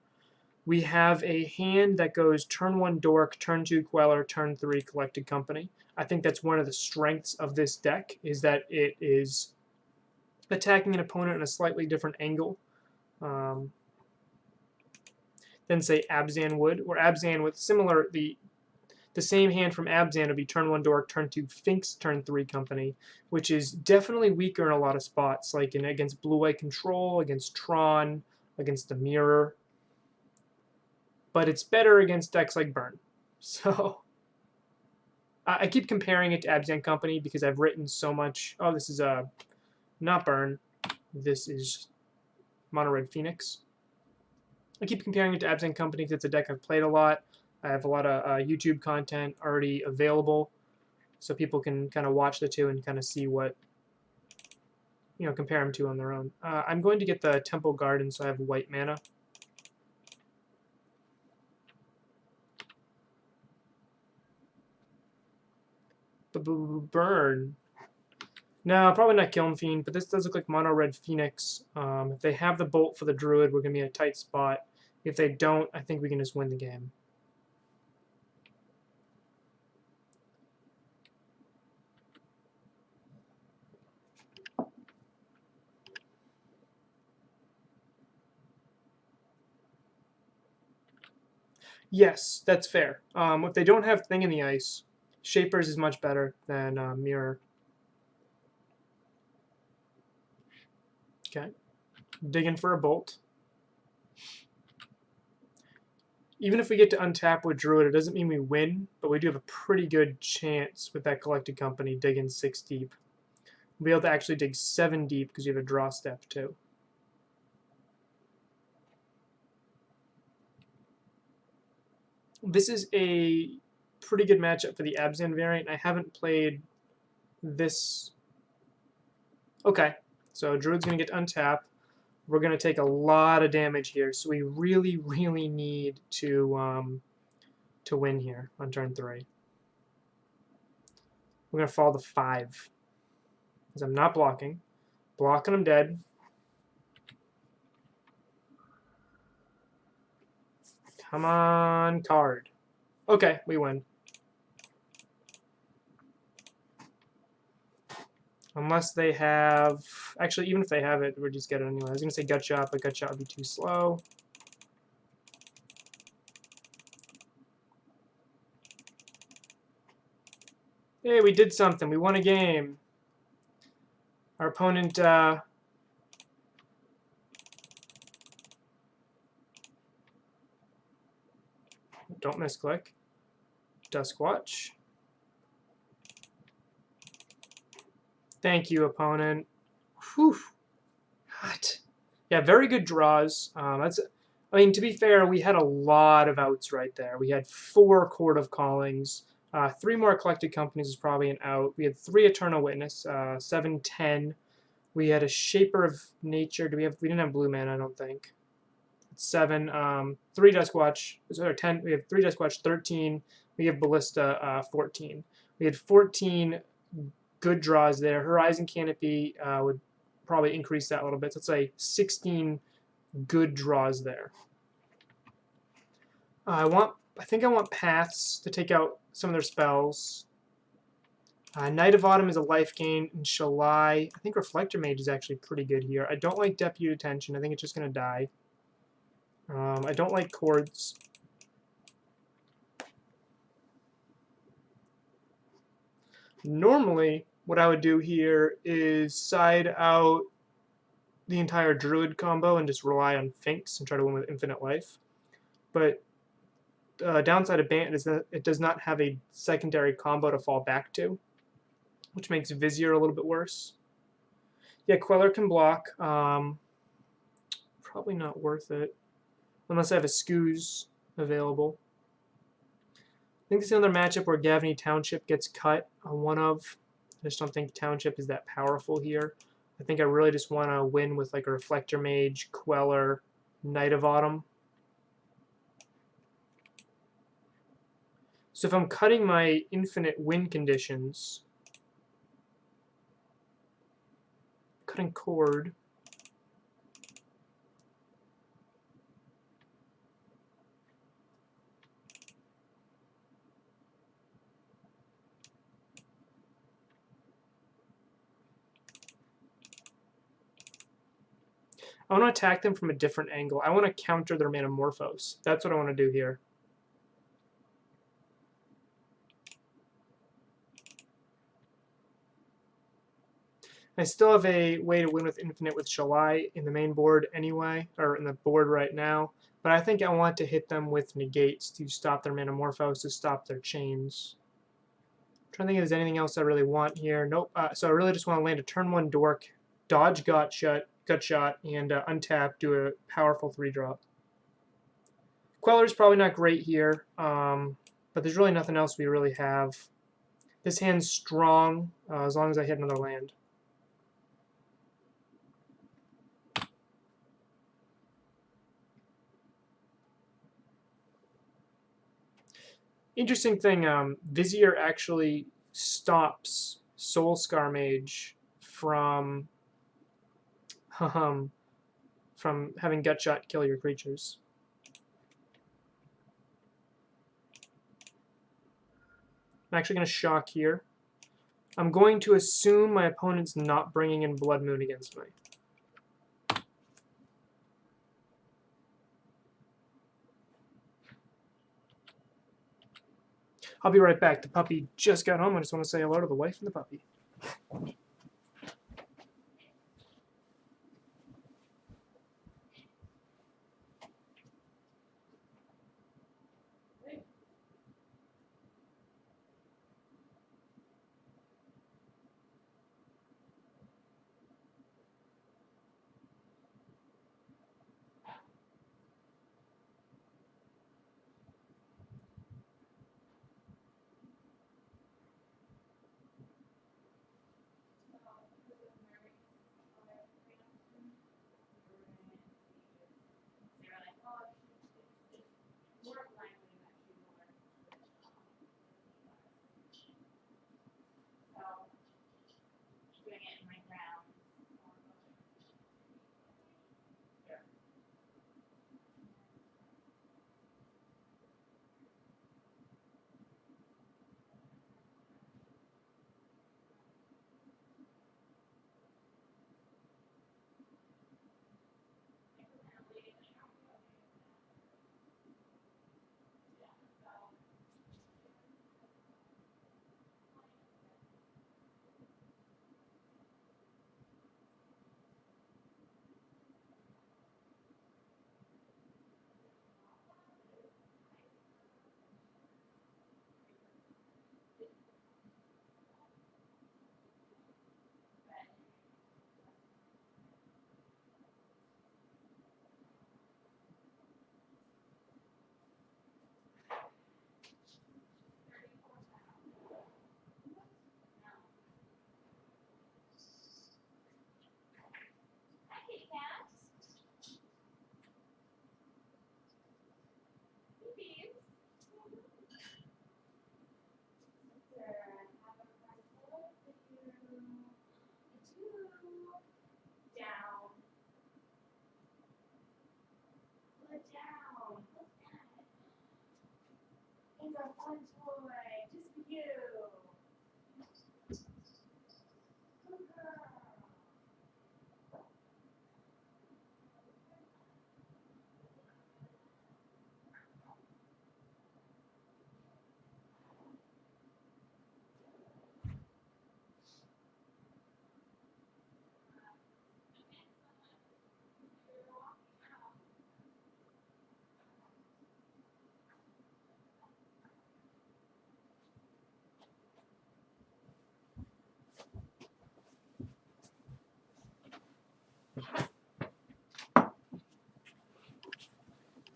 We have a hand that goes turn 1 Dork, turn 2 Queller, turn 3 Collected Company. I think that's one of the strengths of this deck, is that it is attacking an opponent in a slightly different angle than, say, Abzan would. Or Abzan with similar, the same hand from Abzan would be turn 1 Dork, turn 2 Finks, turn 3 Company, which is definitely weaker in a lot of spots, like against Blue-White Control, against Tron, against the Mirror. But it's better against decks like Burn. So I keep comparing it to Abzan Company because I've written so much. Oh, this is not Burn. This is Mono Red Phoenix. I keep comparing it to Absent Company because it's a deck I've played a lot. I have a lot of YouTube content already available, so people can kind of watch the two and kind of see what, compare them to on their own. I'm going to get the Temple Garden so I have white mana. Burn. No, probably not Kiln Fiend, but this does look like Mono Red Phoenix. If they have the Bolt for the Druid, we're going to be in a tight spot. If they don't, I think we can just win the game. Yes, that's fair. If they don't have Thing in the Ice, Shapers is much better than Mirror. Okay. Digging for a Bolt. Even if we get to untap with Druid, it doesn't mean we win, but we do have a pretty good chance with that Collected Company digging 6 deep. We'll be able to actually dig 7 deep because you have a draw step too. This is a pretty good matchup for the Abzan variant. I haven't played this. Okay, so Druid's going to get untap. We're going to take a lot of damage here, so we really, really need to win here on turn 3. We're going to fall to 5 because I'm not blocking. Blocking, I'm dead. Come on, card. Okay, we win. Unless they have... Actually, even if they have it, we'll just get it anyway. I was going to say Gut Shot, but Gut Shot would be too slow. Hey, we did something. We won a game. Our opponent... Don't misclick. Duskwatch. Thank you, opponent. Whew. Hot. Yeah, very good draws. I mean, to be fair, we had a lot of outs right there. We had 4 Court of Callings. 3 more Collected Companies is probably an out. We had 3 Eternal Witness, 7, 10. We had a Shaper of Nature. We didn't have blue mana, I don't think. 7, 3 Duskwatch, or 10. We have 3 Duskwatch, 13. We have Ballista, 14. We had 14 good draws there. Horizon Canopy would probably increase that a little bit. So let's say 16 good draws there. I think I want Paths to take out some of their spells. Night of Autumn is a life gain, and Shalai. I think Reflector Mage is actually pretty good here. I don't like Deputy Detention. I think it's just going to die. I don't like Chords. Normally, what I would do here is side out the entire Druid combo and just rely on Finks and try to win with infinite life. But downside of Bant is that it does not have a secondary combo to fall back to, which makes Vizier a little bit worse. Yeah, Queller can block. Probably not worth it. Unless I have a Scooz available. I think this is another matchup where Gavney Township gets cut on one of. I just don't think Township is that powerful here. I think I really just want to win with like a Reflector Mage, Queller, Night of Autumn. So if I'm cutting my infinite win conditions, cutting Chord, I want to attack them from a different angle. I want to counter their Metamorphose. That's what I want to do here. I still have a way to win with Infinite with Shalai in the main board anyway, or in the board right now. But I think I want to hit them with negates to stop their Metamorphose, to stop their chains. I'm trying to think if there's anything else I really want here. Nope. So I really just want to land a turn 1 Dork, dodge Gut Shot, and untap, do a powerful 3-drop. Queller's probably not great here, but there's really nothing else we really have. This hand's strong as long as I hit another land. Interesting thing, Vizier actually stops Soulscar Mage from having Gutshot kill your creatures. I'm actually going to shock here. I'm going to assume my opponent's not bringing in Blood Moon against me. I'll be right back. The puppy just got home. I just want to say hello to the wife and the puppy.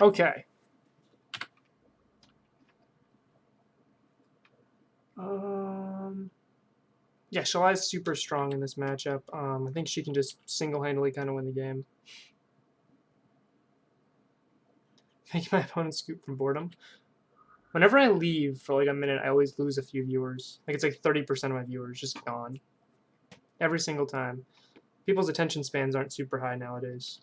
Okay. Yeah, Shalai's super strong in this matchup. I think she can just single-handedly kind of win the game. Making my opponent scoop from boredom. Whenever I leave for like a minute, I always lose a few viewers. Like it's like 30% of my viewers just gone. Every single time. People's attention spans aren't super high nowadays.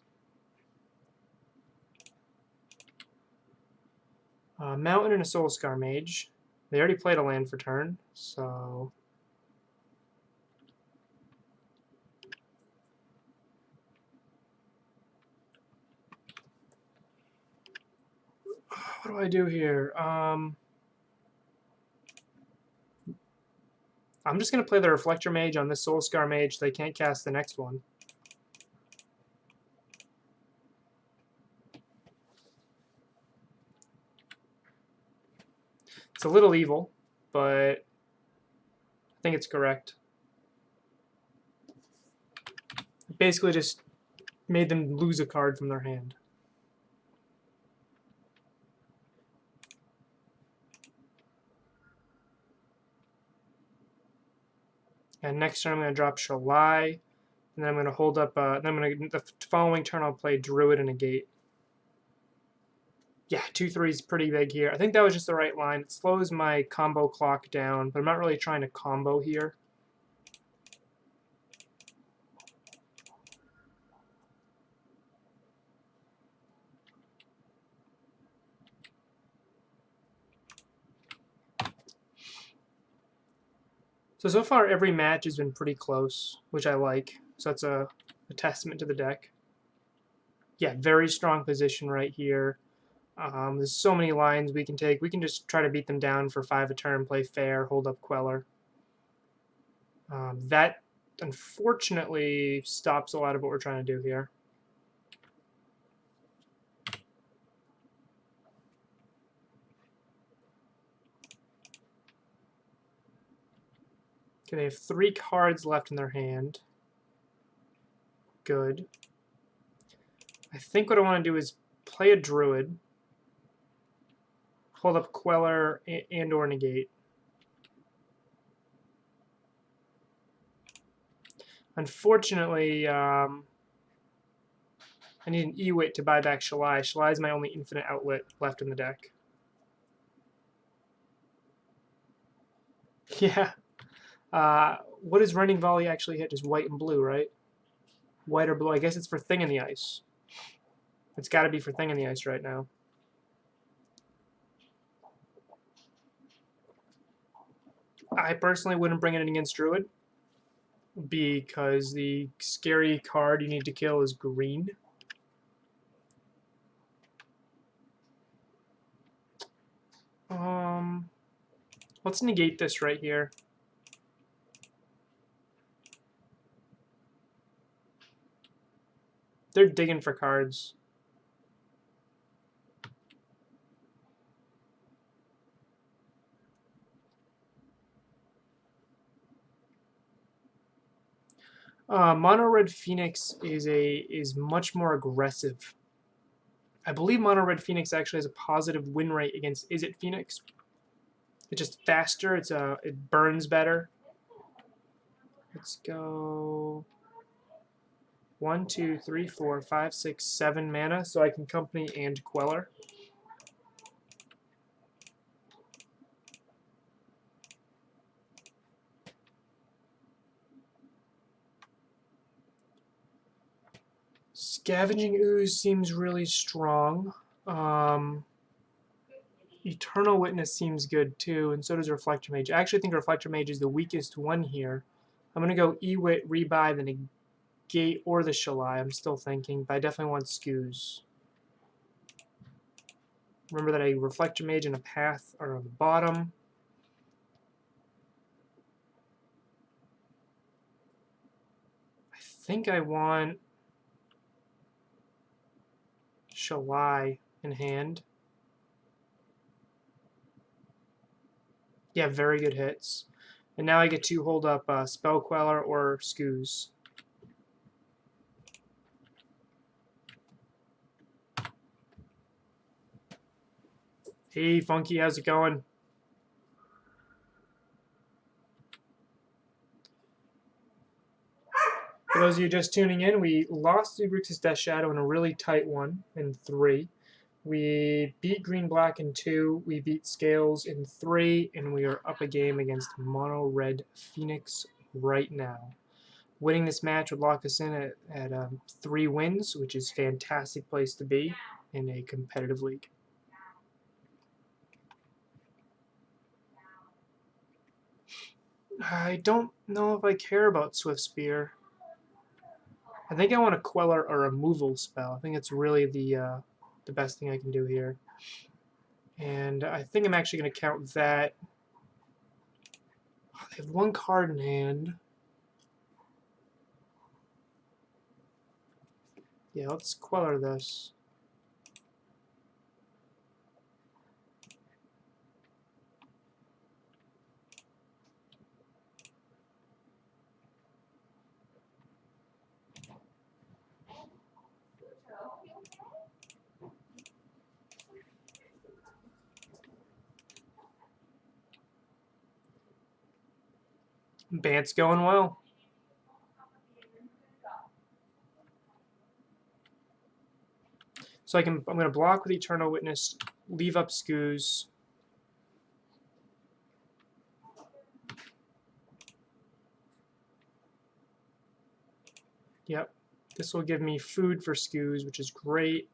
Mountain and a Soulscar Mage. They already played a land for turn, so... What do I do here? I'm just going to play the Reflector Mage on this Soulscar Mage. They can't cast the next one. It's a little evil, but I think it's correct. Basically just made them lose a card from their hand. And next turn I'm going to drop Shalai, and then I'm going to hold up. Then I'm going to the following turn I'll play Druid and a Gate. Yeah, 2/3 is pretty big here. I think that was just the right line. It slows my combo clock down, but I'm not really trying to combo here. So far every match has been pretty close, which I like. So that's a testament to the deck. Yeah, very strong position right here. There's so many lines we can take. We can just try to beat them down for 5 a turn, play fair, hold up Queller. That, unfortunately, stops a lot of what we're trying to do here. Okay, they have 3 cards left in their hand. Good. I think what I want to do is play a Druid, hold up Queller and or Negate. Unfortunately, I need an E-Wit to buy back Shalai. Shalai is my only infinite outlet left in the deck. Yeah. What does Rending Volley actually hit? Just white and blue, right? White or blue. I guess it's for Thing in the Ice. It's got to be for Thing in the Ice right now. I personally wouldn't bring it in against Druid because the scary card you need to kill is green. Let's negate this right here. They're digging for cards. Mono Red Phoenix is much more aggressive. I believe Mono Red Phoenix actually has a positive win rate against Is It Phoenix. It's just faster. It burns better. Let's go 1, 2, 3, 4, 5, 6, 7 mana, so I can Company and Queller. Scavenging Ooze seems really strong. Eternal Witness seems good too, and so does Reflector Mage. I actually think Reflector Mage is the weakest one here. I'm going to go E-Wit, rebuy the Negate or the Shalai. I'm still thinking, but I definitely want Scoos. Remember that a Reflector Mage and a Path are on the bottom. I think I want Shalai in hand. Yeah, very good hits. And now I get to hold up Spell Queller or Scoos. Hey, Funky, how's it going? For those of you just tuning in, we lost to Grixis Death Shadow in a really tight one in 3. We beat Green Black in 2, we beat Scales in 3, and we are up a game against Mono Red Phoenix right now. Winning this match would lock us in at 3 wins, which is a fantastic place to be in a competitive league. I don't know if I care about Swift Spear. I think I want a Queller or a removal spell. I think it's really the best thing I can do here. And I think I'm actually going to count that. Oh, they have 1 card in hand. Yeah, let's Queller this. Bant's going well. So I'm going to block with Eternal Witness, leave up Skoos. Yep. This will give me food for Skoos, which is great.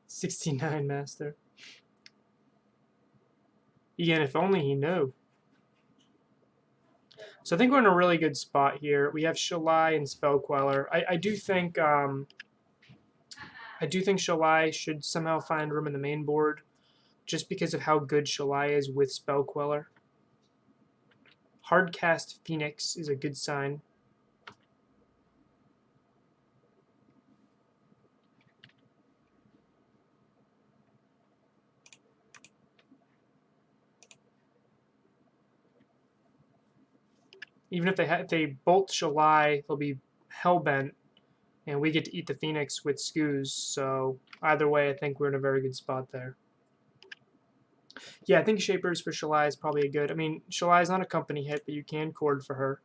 $69 master. Again, if only he knew. So I think we're in a really good spot here. We have Shalai and Spell Queller. I do think Shalai should somehow find room in the main board, just because of how good Shalai is with Spell Queller. Hardcast Phoenix is a good sign. Even if they bolt Shalai, they'll be hellbent, and we get to eat the Phoenix with Skoos. So either way, I think we're in a very good spot there. Yeah, I think Shapers for Shalai is probably a good. I mean, Shalai is not a company hit, but you can cord for her.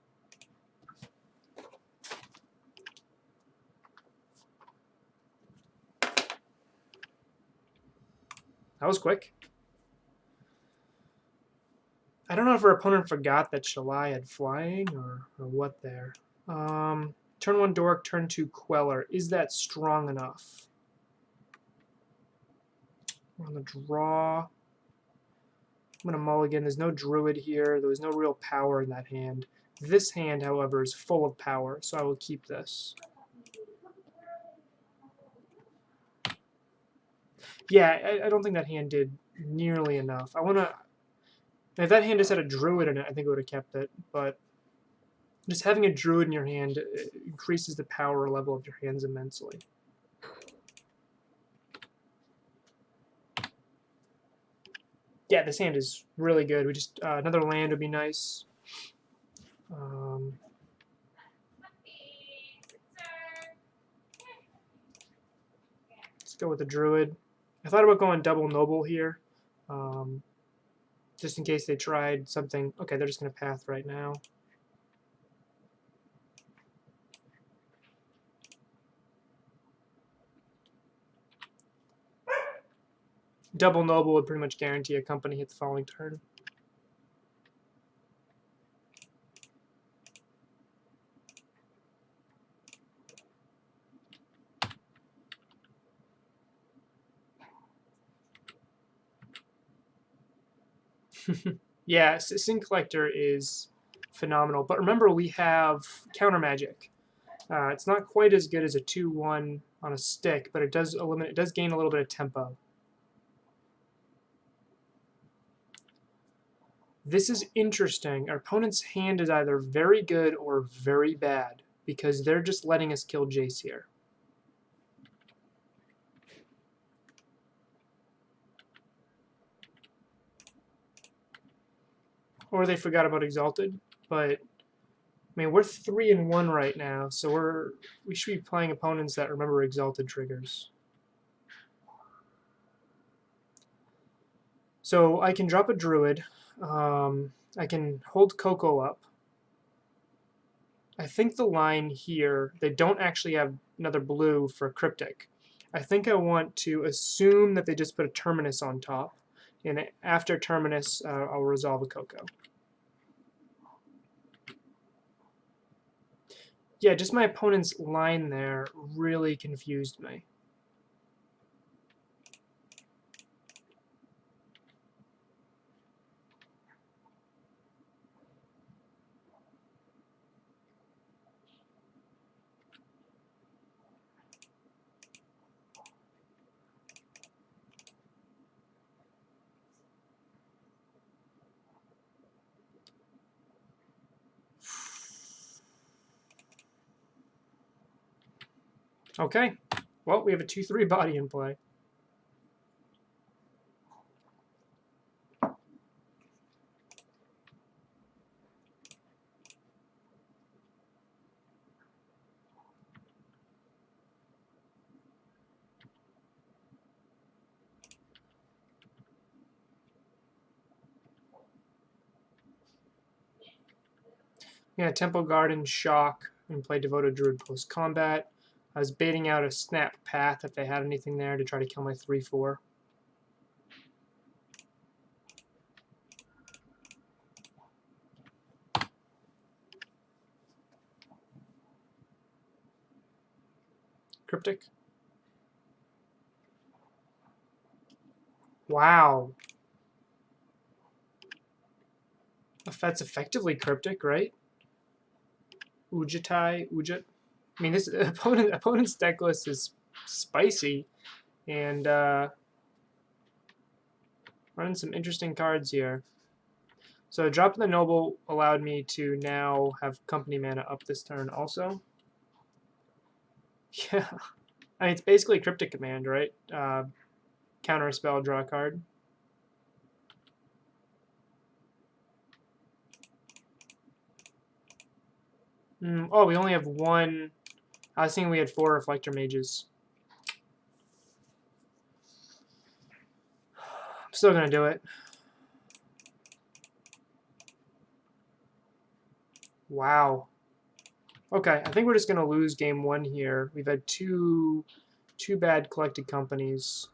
That was quick. I don't know if our opponent forgot that Shalai had flying or what there. Turn 1 Dork, turn 2 Queller. Is that strong enough? We're on the draw. I'm going to mulligan. There's no Druid here. There was no real power in that hand. This hand, however, is full of power, so I will keep this. Yeah, I don't think that hand did nearly enough. I want to... If that hand just had a Druid in it, I think it would have kept it, but just having a Druid in your hand increases the power level of your hands immensely. Yeah, this hand is really good. We just another land would be nice. Let's go with the Druid. I thought about going double Noble here, just in case they tried something. Okay, they're just going to path right now. Double Noble would pretty much guarantee a company hit the following turn. Yeah, Sin Collector is phenomenal. But remember, we have Counter Magic. It's not quite as good as a 2/1 on a stick, but it does eliminate. It does gain a little bit of tempo. This is interesting. Our opponent's hand is either very good or very bad, because they're just letting us kill Jace here. Or they forgot about Exalted, but I mean, we're 3-1 right now, so we should be playing opponents that remember Exalted triggers. So I can drop a Druid. I can hold Coco up. I think the line here, they don't actually have another blue for Cryptic. I think I want to assume that they just put a Terminus on top, and after Terminus, I'll resolve a Coco. Yeah, just my opponent's line there really confused me. Okay. Well, we have a 2/3 body in play. Yeah, Temple Garden, Shock, and play Devoted Druid post-combat. I was baiting out a Snap Path if they had anything there to try to kill my 3/4. Cryptic. Wow. That's effectively Cryptic, right? Ujatai, Ujat. I mean, this opponent's deck list is spicy, and running some interesting cards here. So dropping the Noble allowed me to now have company mana up this turn also. Yeah. I mean, it's basically Cryptic Command, right? Counter a spell, draw a card. Oh, we only have one. I was thinking we had 4 Reflector Mages. I'm still going to do it. Wow. Okay, I think we're just going to lose game 1 here. We've had two bad collected companies.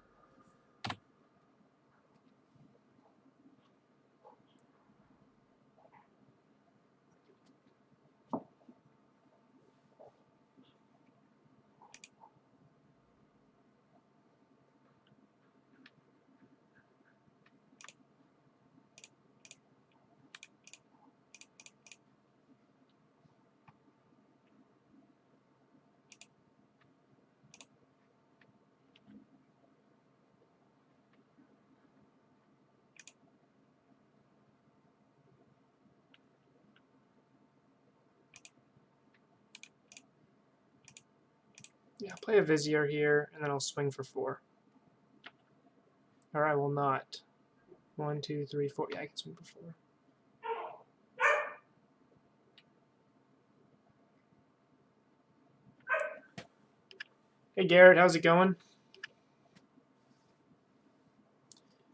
Yeah, play a Vizier here, and then I'll swing for 4. Or I will not. 1, 2, 3, 4. Yeah, I can swing for 4. Hey Garrett, how's it going?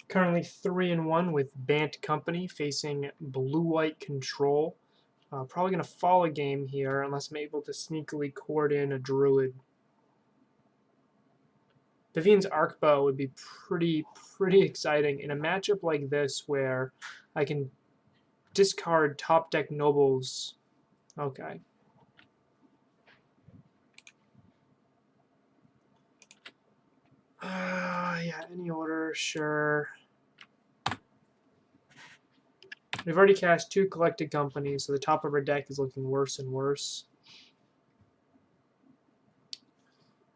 Currently 3-1 with Bant Company facing blue-white control. Probably going to fall a game here unless I'm able to sneakily cord in a Druid. Vivian's Arcbow would be pretty exciting in a matchup like this where I can discard top deck nobles. Okay. Yeah, any order, sure. We've already cast 2 collected companies, so the top of our deck is looking worse and worse.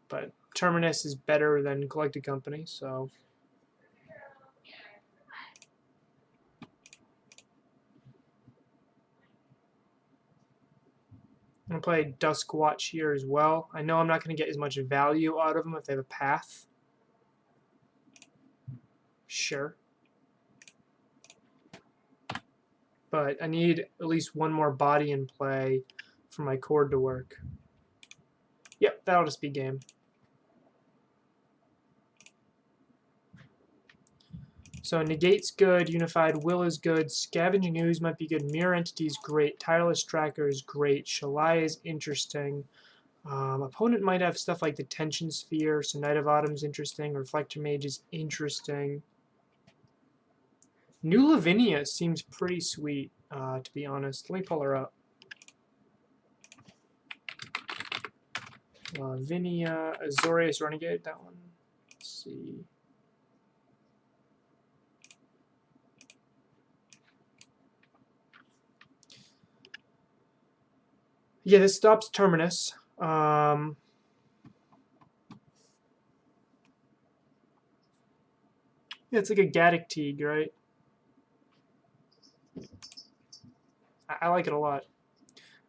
But Terminus is better than collected company, so I'm going to play Dusk Watch here as well. I know I'm not going to get as much value out of them if they have a path. Sure. But I need at least one more body in play for my cord to work. Yep, that'll just be game. So Negate's good, Unified Will is good, Scavenging Ooze might be good, Mirror Entity is great, Tireless Tracker is great, Shalai is interesting. Opponent might have stuff like the Tension Sphere, so Knight of Autumn's interesting, Reflector Mage is interesting. New Lavinia seems pretty sweet, to be honest. Let me pull her up. Lavinia, Azorius Renegade, that one. Let's see. Yeah, this stops Terminus. Yeah, it's like a Gaddock Teague, right? I like it a lot.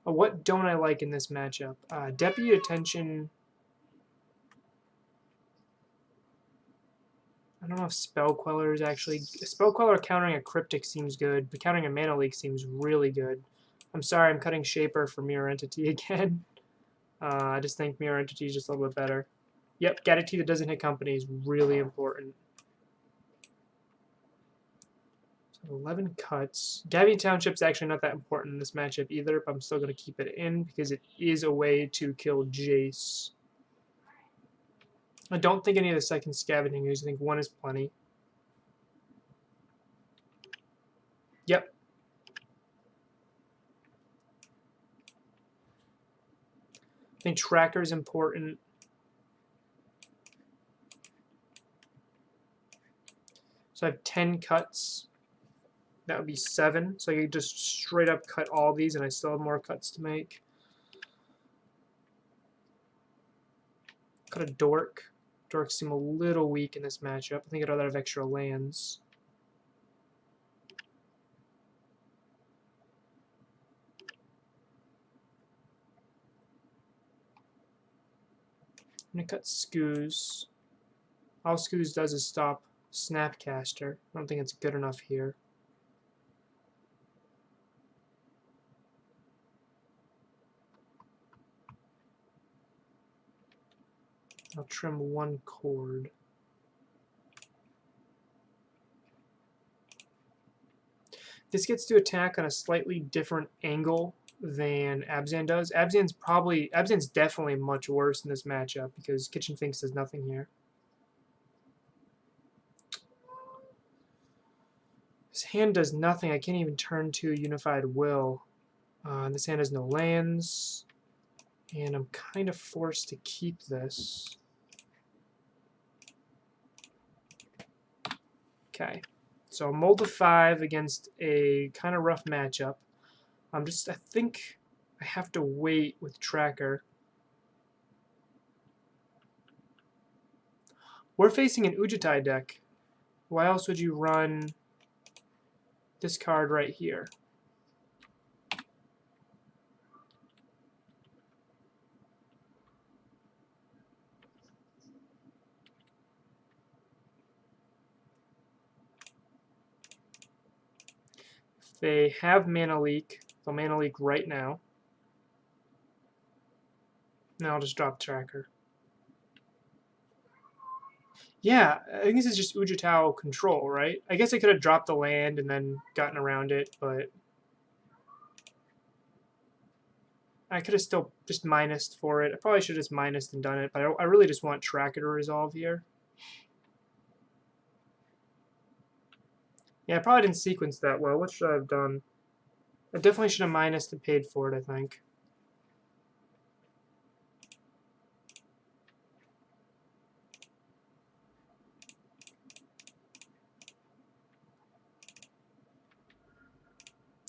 What don't I like in this matchup? Deputy Attention don't know if Spell Queller is actually... Spell Queller countering a Cryptic seems good, but countering a Mana Leak seems really good. I'm sorry, I'm cutting Shaper for Mirror Entity again. I just think Mirror Entity is just a little bit better. Yep, Gatiti that doesn't hit company is really important. So 11 cuts. Gavi Township's actually not that important in this matchup either, but I'm still going to keep it in because it is a way to kill Jace. I don't think any of the second scavenging ooze. I think one is plenty. Yep. I think Tracker is important. So I have 10 cuts. That would be 7. So I could just straight up cut all these, and I still have more cuts to make. Cut a Dork. Dorks seem a little weak in this matchup. I think I'd rather have extra lands. I'm going to cut Skoos. All Skoos does is stop Snapcaster. I don't think it's good enough here. I'll trim one cord. This gets to attack on a slightly different angle than Abzan does. Abzan's definitely much worse in this matchup because Kitchen Finks does nothing here. This hand does nothing. I can't even turn to Unified Will. This hand has no lands. And I'm kind of forced to keep this. Okay. So mold to 5 against a kind of rough matchup. I think I have to wait with Tracker. We're facing an Ujitai deck. Why else would you run this card right here? If they have Mana Leak, they'll Mana Leak right now. Now I'll just drop Tracker. Yeah, I think this is just Ujitao control, right? I guess I could have dropped the land and then gotten around it, but I could have still just minused for it. I probably should have just minused and done it, but I really just want Tracker to resolve here. Yeah, I probably didn't sequence that well. What should I have done? I definitely should have minused and paid for it, I think.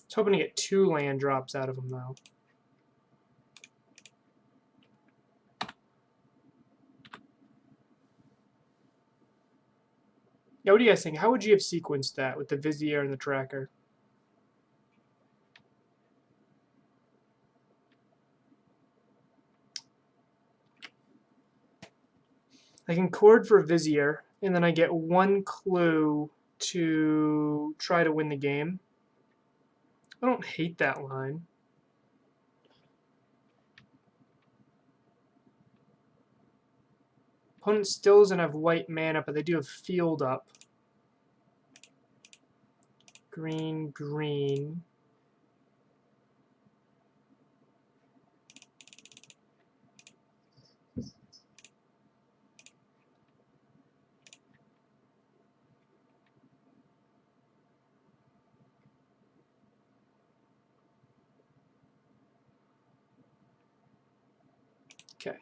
I was hoping to get 2 land drops out of them, though. Yeah, what do you guys think? How would you have sequenced that with the Vizier and the Tracker? I can cord for Vizier, and then I get 1 clue to try to win the game. I don't hate that line. Opponent still doesn't have white mana, but they do have field up. Green, green. Okay.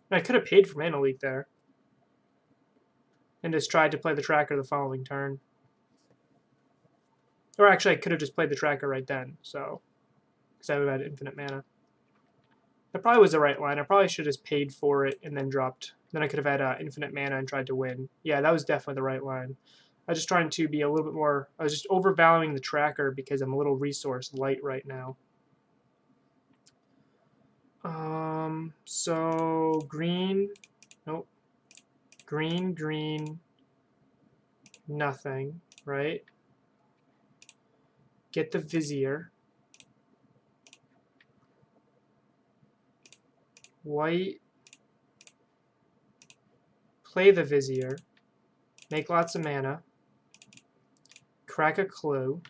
I could have paid for Mana Leak there. And just tried to play the Tracker the following turn. Or actually, I could have just played the Tracker right then, so... because I would have had infinite mana. That probably was the right line. I probably should have just paid for it and then dropped. Then I could have had infinite mana and tried to win. Yeah, that was definitely the right line. I was just trying to be a little bit more. I was just overvaluing the tracker because I'm a little resource light right now. So green, nope. Green, green, nothing, right? Get the Vizier. White, play the Vizier. Make lots of mana. Crack a clue.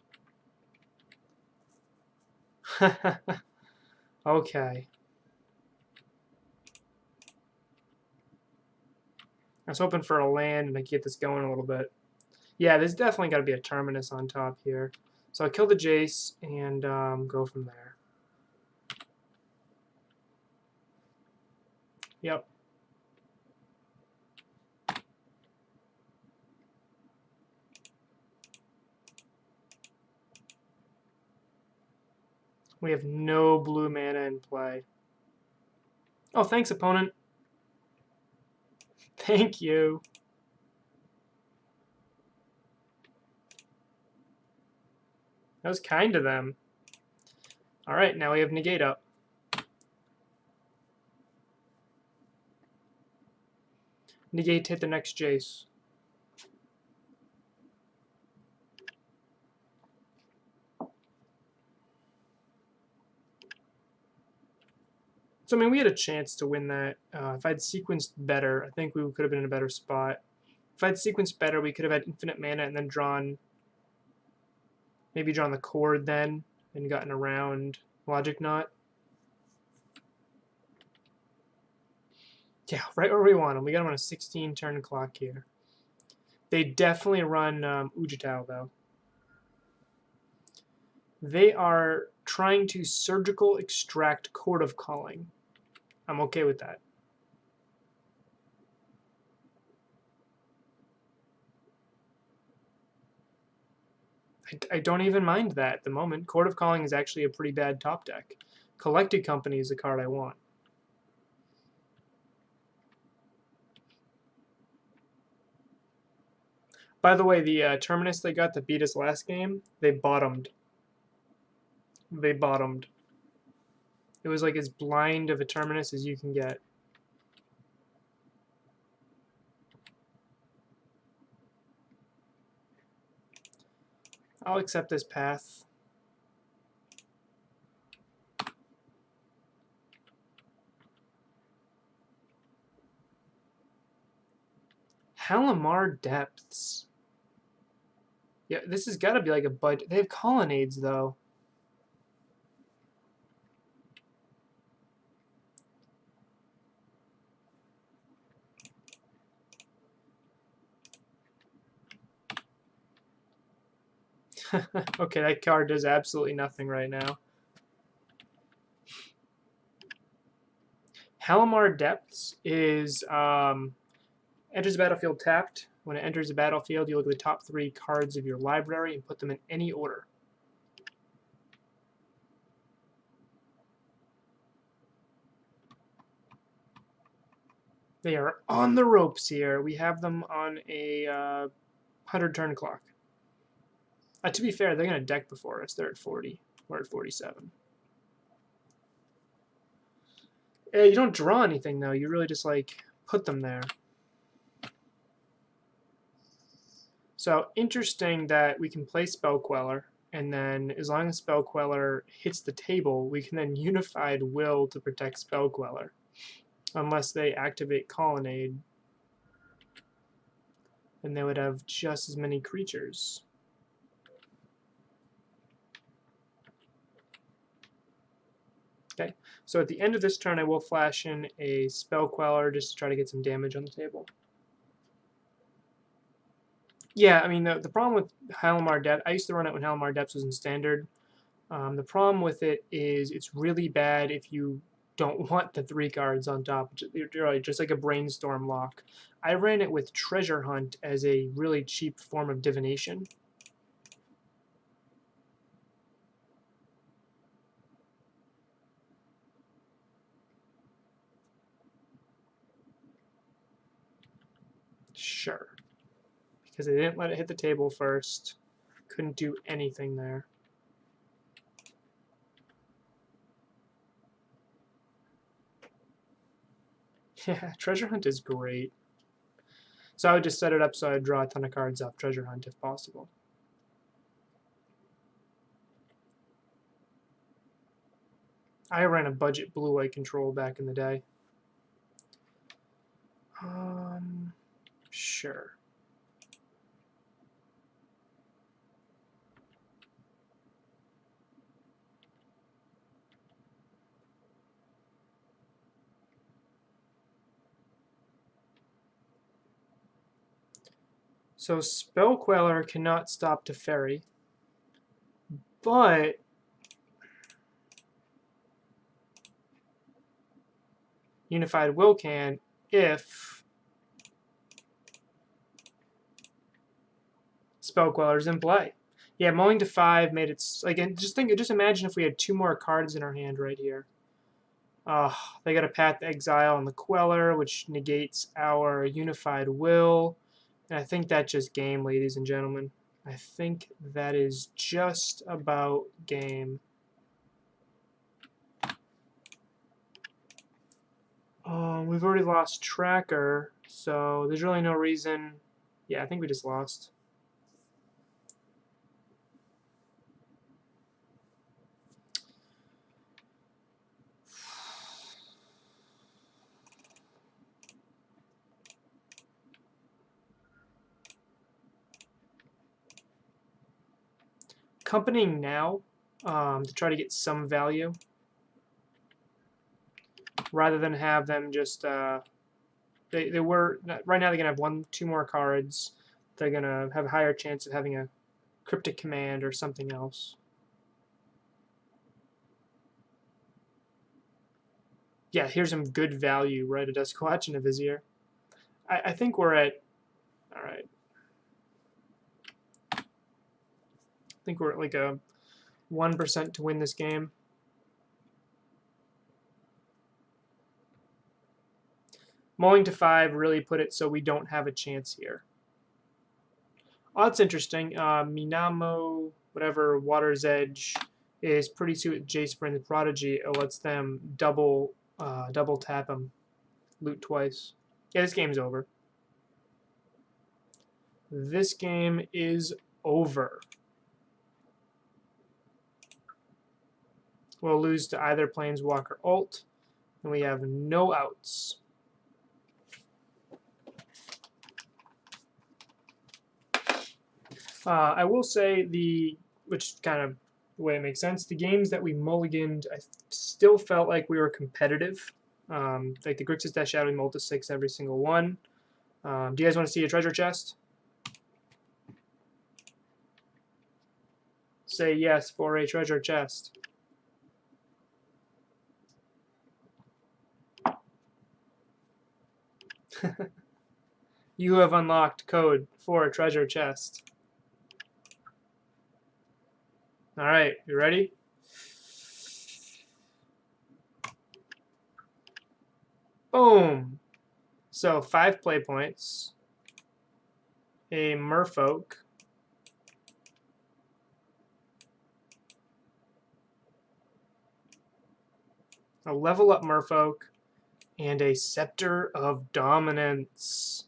Okay. I was hoping for a land and I get this going a little bit. Yeah, there's definitely got to be a Terminus on top here. So I'll kill the Jace and go from there. Yep. We have no blue mana in play. Oh, thanks, opponent. Thank you. That was kind of them. All right, now we have negate up. Negate to hit the next Jace. So, I mean, we had a chance to win that. If I'd sequenced better, I think we could have been in a better spot. If I'd sequenced better, we could have had infinite mana and then drawn, maybe drawn the Chord then and gotten around Logic Knot. Yeah, right where we want them. We got them on a 16-turn clock here. They definitely run Ujitao, though. They are trying to surgical extract Chord of Calling. I'm okay with that. I don't even mind that at the moment. Chord of Calling is actually a pretty bad top deck. Collected Company is the card I want. By the way, the Terminus they got that beat us last game, they bottomed. They bottomed. It was like as blind of a Terminus as you can get. I'll accept this path. Halimar Depths. Yeah, this has got to be like a budget. They have Colonnades, though. Okay, that card does absolutely nothing right now. Halimar Depths is enters the battlefield tapped. When it enters the battlefield, you look at the top 3 cards of your library and put them in any order. They are on the ropes here. We have them on a 100-turn clock. To be fair, they're going to deck before us. They're at 40. We're at 47. You don't draw anything, though. You really just, like, put them there. So, interesting that we can play Spell Queller, and then as long as Spell Queller hits the table, we can then Unified Will to protect Spell Queller. Unless they activate Colonnade. And they would have just as many creatures. Okay, so at the end of this turn, I will flash in a Spell Queller just to try to get some damage on the table. Yeah, I mean, the problem with Halimar Depths, I used to run it when Halimar Depths was in Standard. The problem with it is it's really bad if you don't want the 3 cards on top, just like a Brainstorm lock. I ran it with Treasure Hunt as a really cheap form of divination. Sure. Because they didn't let it hit the table first. Couldn't do anything there. Yeah, Treasure Hunt is great. So I would just set it up so I'd draw a ton of cards off Treasure Hunt if possible. I ran a budget blue-white control back in the day. Sure. So Spell Queller cannot stop Teferi, but Unified Will can if Spell Queller's in play. Yeah, mulling to 5 made it like, and just imagine if we had 2 more cards in our hand right here. They got a Path to Exile on the Queller, which negates our Unified Will. And I think that's just game, ladies and gentlemen. I think that is just about game. We've already lost Tracker, so there's really no reason. Yeah, I think we just lost. Accompanying now to try to get some value rather than have them just they were right now they're gonna have 2 more cards. They're gonna have a higher chance of having a cryptic command or something else. Yeah, here's some good value, right? A Duskwatch and a Vizier. I think we're at, all right. I think we're at like a 1% to win this game. Mulling to 5 really put it so we don't have a chance here. Oh, that's interesting. Minamo, whatever, Water's Edge is pretty suited Jacebrain the Prodigy. It lets them double tap him, loot twice. Yeah, this game's over. This game is over. We'll lose to either Planeswalker ult, and we have no outs. I will say which kind of the way it makes sense, the games that we mulliganed, I still felt like we were competitive. Like the Grixis Dash out, we mulled to 6 every single one. Do you guys want to see a treasure chest? Say yes for a treasure chest. You have unlocked code for a treasure chest. All right, you ready? Boom. So 5 play points, a Merfolk, a level up Merfolk, and a Scepter of Dominance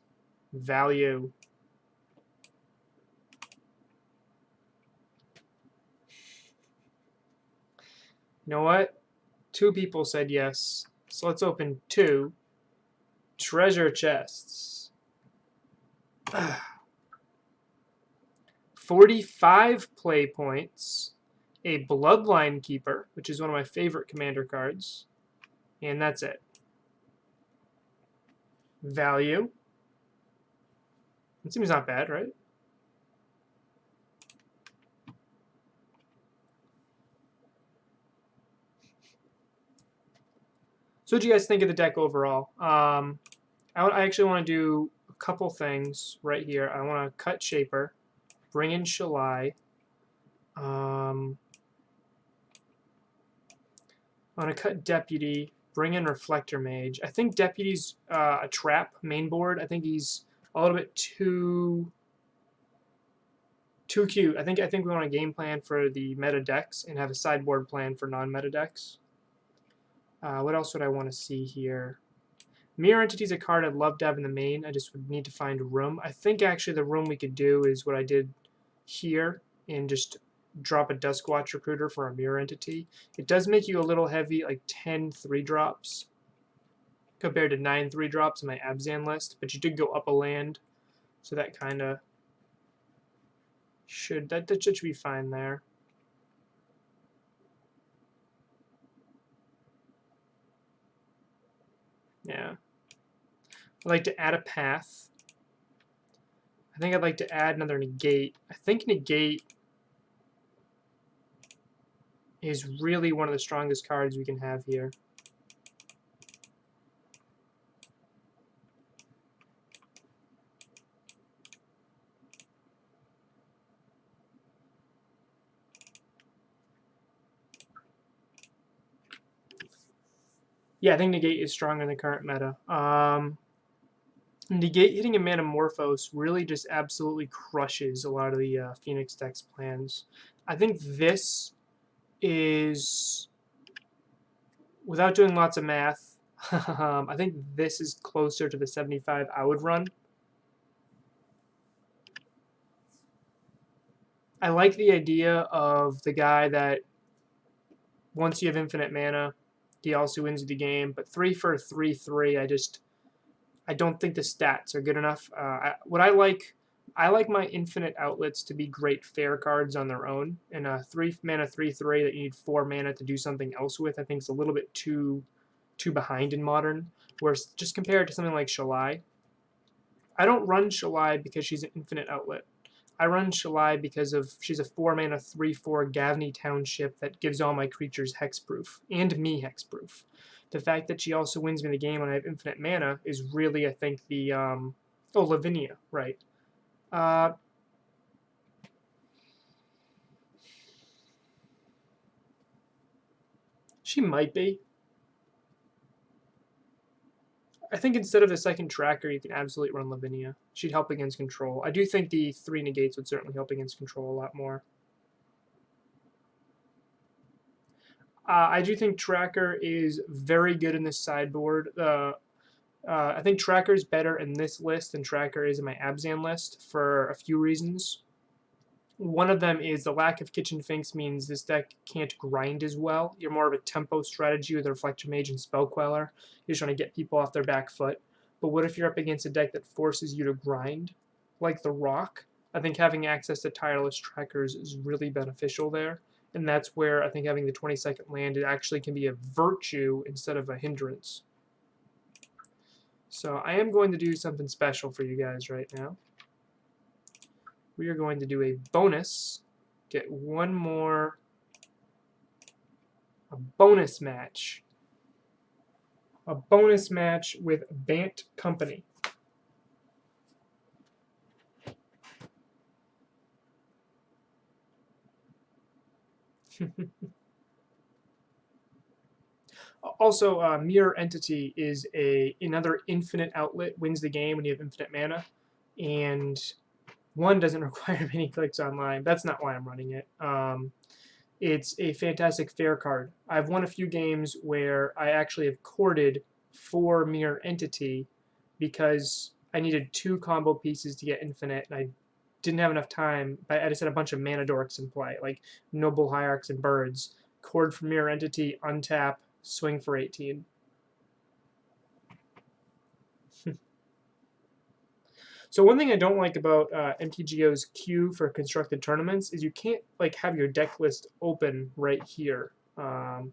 value. You know what? 2 people said yes. So let's open 2 treasure chests. 45 play points, a Bloodline Keeper, which is one of my favorite commander cards, and that's it. Value. It seems not bad, right? So what do you guys think of the deck overall? I actually want to do a couple things right here. I want to cut Shaper, bring in Shalai. I want to cut Deputy, bring in Reflector Mage. I think Deputy's a trap main board. I think he's a little bit too cute. I think we want a game plan for the meta decks and have a sideboard plan for non-meta decks. What else would I want to see here? Mirror Entity is a card I'd love to have in the main. I just would need to find a room. I think actually the room we could do is what I did here and just drop a Duskwatch Recruiter for a Mirror Entity. It does make you a little heavy, like 10 3-drops compared to 9 3-drops in my Abzan list, but you did go up a land, so that kind of should be fine there. Yeah. I'd like to add a path. I think I'd like to add another negate. I think negate is really one of the strongest cards we can have here. Yeah, I think negate is stronger in the current meta. Negate hitting a Manamorphose really just absolutely crushes a lot of the Phoenix Dex plans. I think this is, without doing lots of math, I think this is closer to the 75 I would run. I like the idea of the guy that once you have infinite mana, he also wins the game. But 3 for 3/3, I don't think the stats are good enough. I like my infinite outlets to be great fair cards on their own. And a 3 mana 3/3 that you need 4 mana to do something else with, I think is a little bit too behind in Modern. Whereas just compared to something like Shalai, I don't run Shalai because she's an infinite outlet. I run Shalai because she's a 4 mana 3/4 Gavny Township that gives all my creatures hexproof and me hexproof. The fact that she also wins me the game when I have infinite mana is really, I think, the Lavinia, right? She might be. I think instead of the second tracker, you can absolutely run Lavinia. She'd help against control. I do think the 3 negates would certainly help against control a lot more. I do think Tracker is very good in this sideboard. I think Tracker is better in this list than Tracker is in my Abzan list for a few reasons. One of them is the lack of Kitchen Finks means this deck can't grind as well. You're more of a tempo strategy with a Reflector Mage and Spell Queller. You're trying to get people off their back foot. But what if you're up against a deck that forces you to grind, like the Rock? I think having access to tireless trackers is really beneficial there. And that's where I think having the 22nd land, it actually can be a virtue instead of a hindrance. So I am going to do something special for you guys right now. We are going to do a bonus, get one more, a bonus match. A bonus match with Bant Company. Also, Mirror Entity is another infinite outlet, wins the game when you have infinite mana, and one doesn't require many clicks online. That's not why I'm running it. It's a fantastic fair card. I've won a few games where I actually have courted for Mirror Entity because I needed 2 combo pieces to get infinite, and I didn't have enough time. But I just had a bunch of mana dorks in play, like Noble Hierarchs and Birds. Cord for Mirror Entity, untap, swing for 18. So one thing I don't like about MTGO's queue for constructed tournaments is you can't like have your deck list open right here, when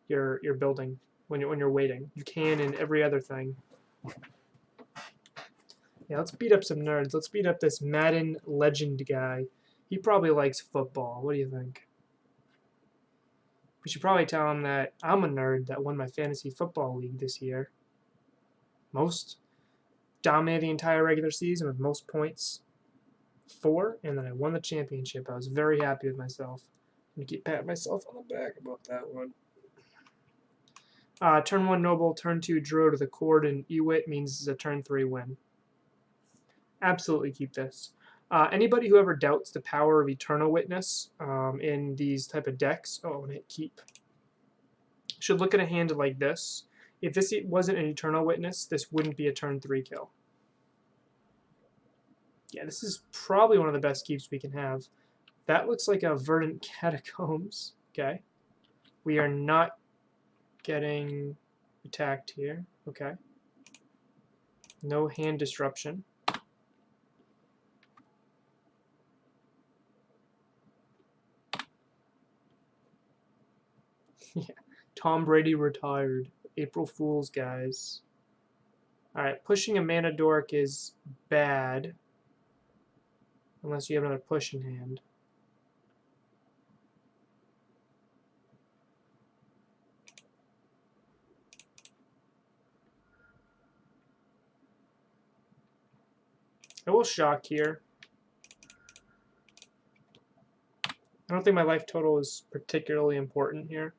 you're building, when you're waiting. You can in every other thing. Yeah, let's beat up some nerds. Let's beat up this Madden Legend guy. He probably likes football. What do you think? We should probably tell him that I'm a nerd that won my fantasy football league this year. Most dominated the entire regular season with most points, 4, and then I won the championship. I was very happy with myself. I'm gonna keep patting myself on the back about that one. Turn 1 Noble, turn 2 Druid with a Cord and Ewit means it's a turn 3 win. Absolutely keep this. Anybody who ever doubts the power of Eternal Witness in these type of decks, oh, I'm going to hit keep, should look at a hand like this. If this wasn't an Eternal Witness, this wouldn't be a turn 3 kill. Yeah, this is probably one of the best keeps we can have. That looks like a Verdant Catacombs. Okay. We are not getting attacked here. Okay. No hand disruption. Yeah. Tom Brady retired. April Fools, guys. Alright, pushing a mana dork is bad. Unless you have another push in hand. I will shock here. I don't think my life total is particularly important here.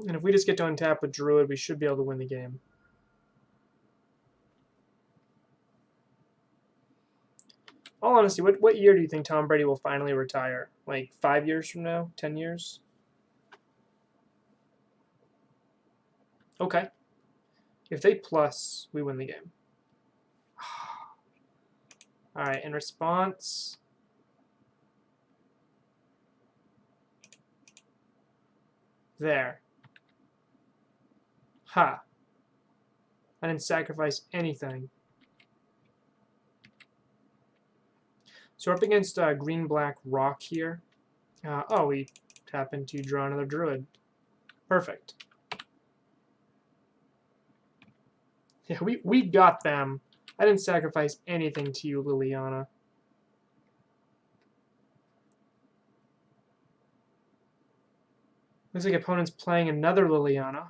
And if we just get to untap with Druid, we should be able to win the game. All honesty, what year do you think Tom Brady will finally retire? Like 5 years from now? 10 years? Okay. If they plus, we win the game. Alright, in response... There. Ha. I didn't sacrifice anything. So we're up against green-black rock here. Oh, we happen to draw another druid. Perfect. Yeah, we got them. I didn't sacrifice anything to you, Liliana. Looks like opponent's playing another Liliana.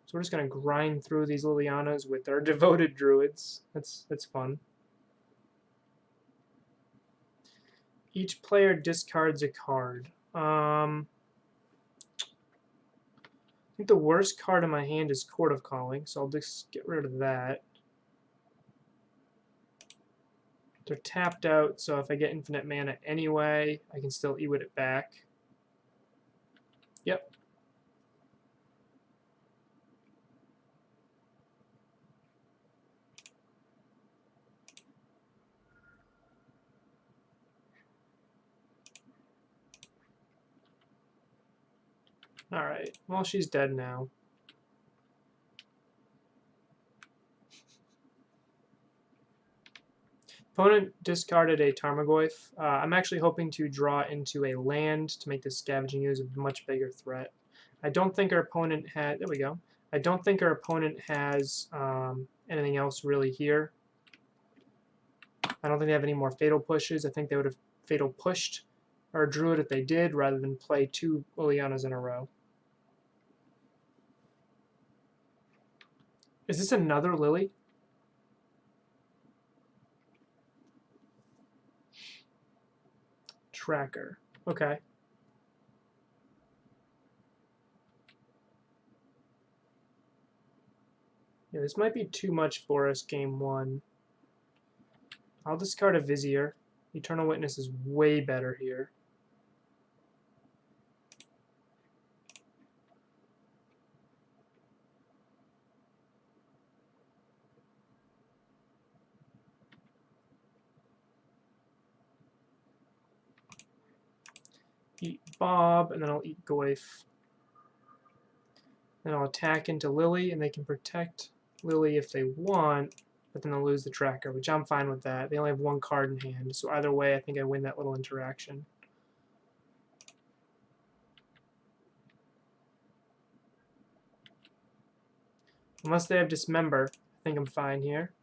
So we're just going to grind through these Lilianas with our devoted druids. That's fun. Each player discards a card. I think the worst card in my hand is Court of Calling, so I'll just get rid of that. They're tapped out, so if I get infinite mana anyway, I can still Ewit it back. Yep. Alright, well, she's dead now. Opponent discarded a Tarmogoyf. I'm actually hoping to draw into a land to make this Scavenging Ooze a much bigger threat. I don't think our opponent had... There we go. I don't think our opponent has anything else really here. I don't think they have any more Fatal Pushes. I think they would have Fatal Pushed our Druid if they did, rather than play 2 Lilianas in a row. Is this another Lily? Tracker. Okay. Yeah, this might be too much for us game 1. I'll discard a Vizier. Eternal Witness is way better here. Eat Bob, and then I'll eat Goyf. Then I'll attack into Lily, and they can protect Lily if they want, but then they'll lose the tracker, which I'm fine with that. They only have 1 card in hand, so either way, I think I win that little interaction. Unless they have Dismember, I think I'm fine here.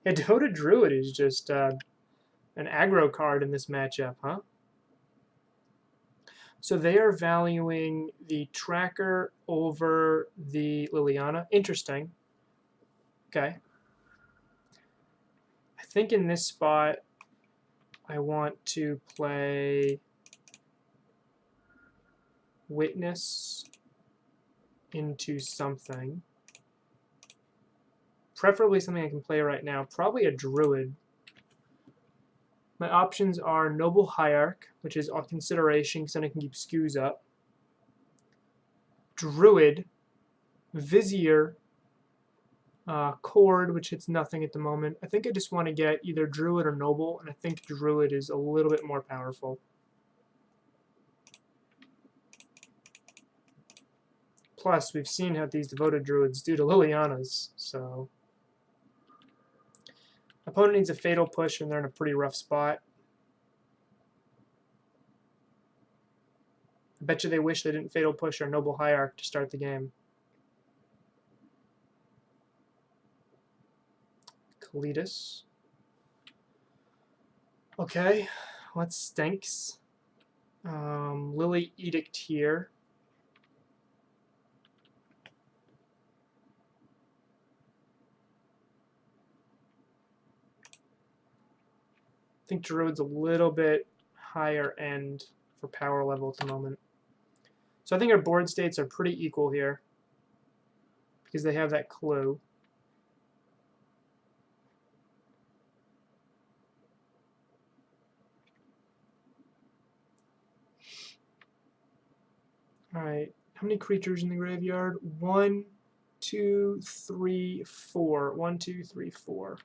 Yeah, Devoted Druid is just an aggro card in this matchup, huh? So they are valuing the tracker over the Liliana. Interesting. Okay. I think in this spot, I want to play Witness into something. Preferably something I can play right now. Probably a Druid. My options are Noble Hierarch, which is a consideration because then I can keep skews up. Druid, Vizier, Chord, which hits nothing at the moment. I think I just want to get either Druid or Noble, and I think Druid is a little bit more powerful. Plus, we've seen how these devoted Druids do to Lilianas, so... Opponent needs a Fatal Push, and they're in a pretty rough spot. I bet you they wish they didn't Fatal Push our Noble Hierarch to start the game. Kalitas. Okay, what stinks? Lily Edict here. I think Druid's a little bit higher end for power level at the moment. So I think our board states are pretty equal here because they have that clue. All right, how many creatures in the graveyard? 1, 2, 3, 4. 1, 2, 3, 4.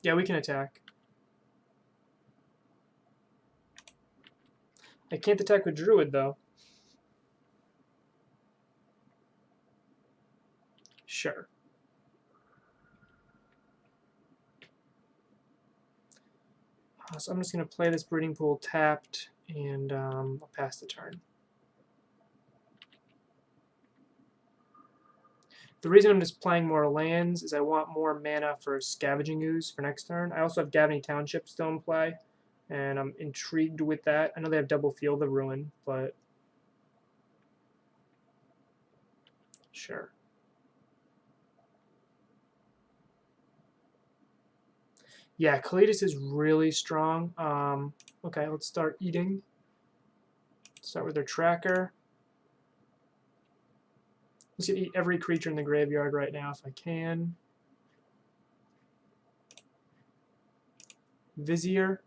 Yeah, we can attack. I can't attack with Druid, though. Sure. So I'm just going to play this Breeding Pool tapped, and I'll pass the turn. The reason I'm just playing more lands is I want more mana for Scavenging Ooze for next turn. I also have Gavany Township still in play, and I'm intrigued with that. I know they have double Field of Ruin, but sure. Yeah, Kalitas is really strong. Okay, let's start eating. Start with their tracker. Let's eat every creature in the graveyard right now if I can. Vizier.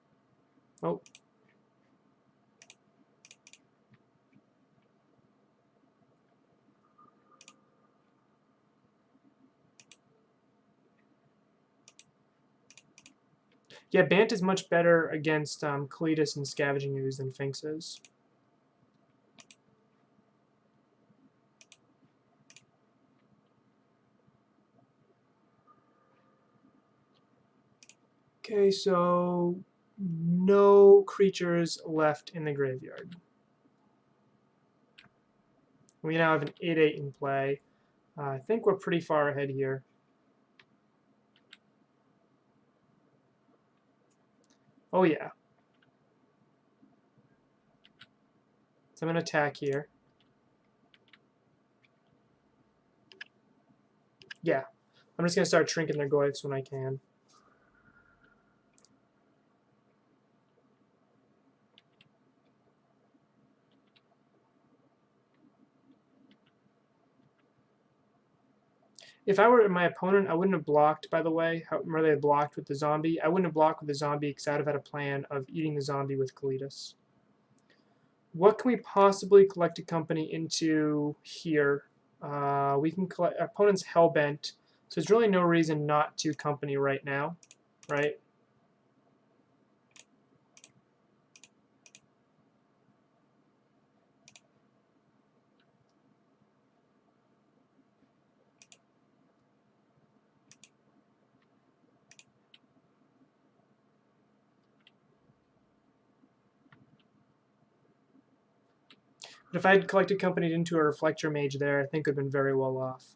Oh. Yeah, Bant is much better against Kalitas and Scavenging Ooze than Finks is. Okay, so no creatures left in the graveyard. We now have an 8/8 in play. I think we're pretty far ahead here. Oh yeah. So I'm going to attack here. Yeah. I'm just going to start shrinking their goyfs when I can. If I were my opponent, I wouldn't have blocked, by the way. However, they had blocked with the zombie. I wouldn't have blocked with the zombie because I'd have had a plan of eating the zombie with Kalitas. What can we possibly collect a company into here? We can collect, our opponent's Hellbent, so there's really no reason not to company right now, right? But if I had collected company into a Reflector Mage there, I think I'd been very well off.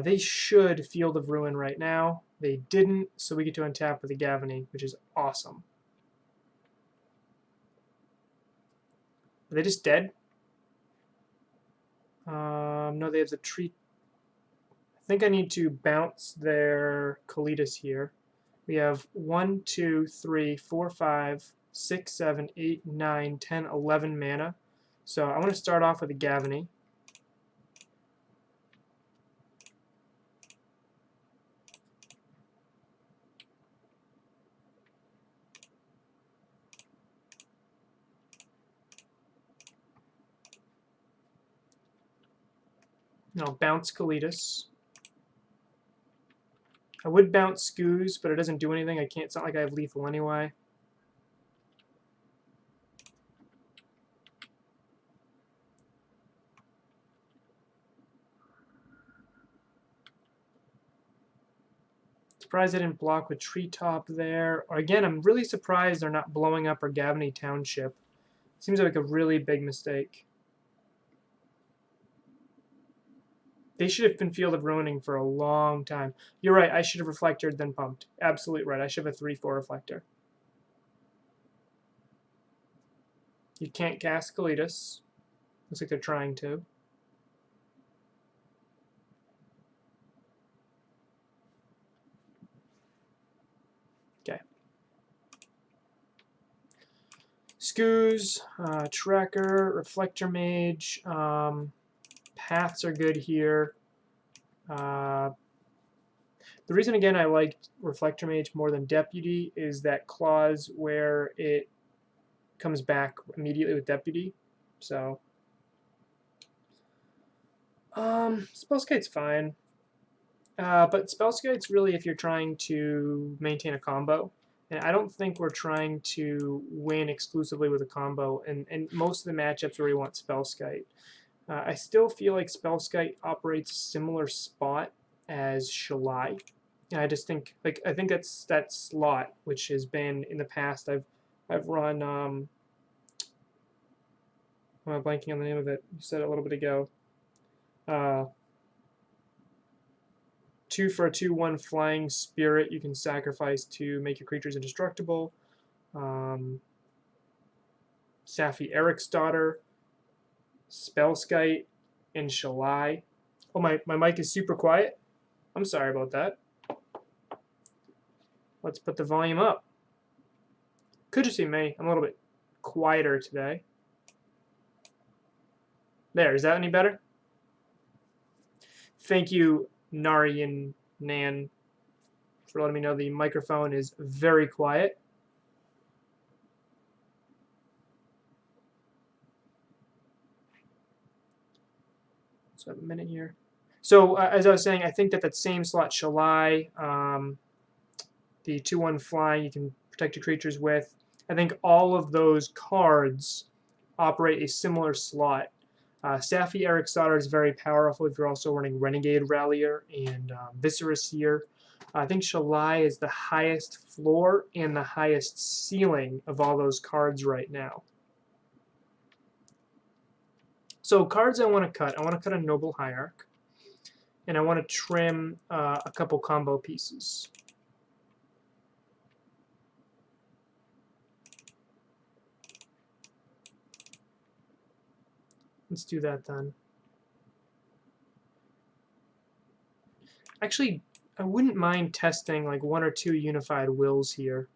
They should Field of Ruin right now. They didn't, so we get to untap with a Gavany, which is awesome. Are they just dead? No, they have the tree. I think I need to bounce their Kalitas here. We have 1, 2, 3, 4, 5, 6, 7, 8, 9, 10, 11 mana. So I want to start off with a Gavany. I'll bounce Kalitas. I would bounce Skoos, but it doesn't do anything. I can't. It's not like I have lethal anyway. Surprised I didn't block with Treetop there. Or again, I'm really surprised they're not blowing up our Gavany Township. Seems like a really big mistake. They should have been Field of Ruining for a long time. You're right, I should have Reflected, then pumped. Absolutely right, I should have a 3-4 Reflector. You can't cast Kalitas. Looks like they're trying to. Okay. Skoos, Tracker, Reflector Mage. Paths are good here. The reason, again, I liked Reflector Mage more than Deputy is that clause where it comes back immediately with Deputy. So, Spellskite's fine. But Spellskite's really if you're trying to maintain a combo. And I don't think we're trying to win exclusively with a combo. And most of the matchups where we want Spellskite. I still feel like Spellskite operates a similar spot as Shalai. And I just think, like, I think that's that slot, which has been in the past. I've run. I'm blanking on the name of it. You said it a little bit ago. 2 for a 2/1 flying spirit. You can sacrifice to make your creatures indestructible. Safi Eric's daughter. Spellskite, and Shalai. Oh, my mic is super quiet. I'm sorry about that. Let's put the volume up. Could just be me. I'm a little bit quieter today. There, is that any better? Thank you, Narian Nan, for letting me know the microphone is very quiet. So I have a minute here. So as I was saying, I think that same slot Shalai, the 2/1 flying, you can protect your creatures with. I think all of those cards operate a similar slot. Safi Eric's daughter is very powerful if you're also running Renegade Rallier and Viscera Seer. I think Shalai is the highest floor and the highest ceiling of all those cards right now. So cards I want to cut. I want to cut a Noble Hierarch. And I want to trim a couple combo pieces. Let's do that then. Actually, I wouldn't mind testing like 1 or 2 Unified Wills here.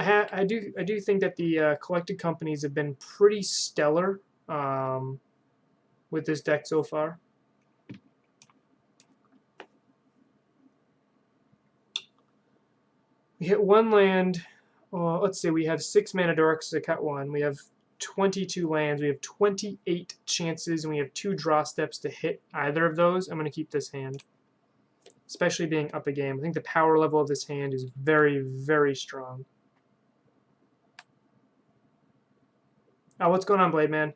I do think that the collected companies have been pretty stellar with this deck so far. We hit 1 land. Let's see, we have 6 mana dorks to cut 1. We have 22 lands. We have 28 chances, and we have 2 draw steps to hit either of those. I'm going to keep this hand, especially being up a game. I think the power level of this hand is very, very strong. What's going on, Blade Man?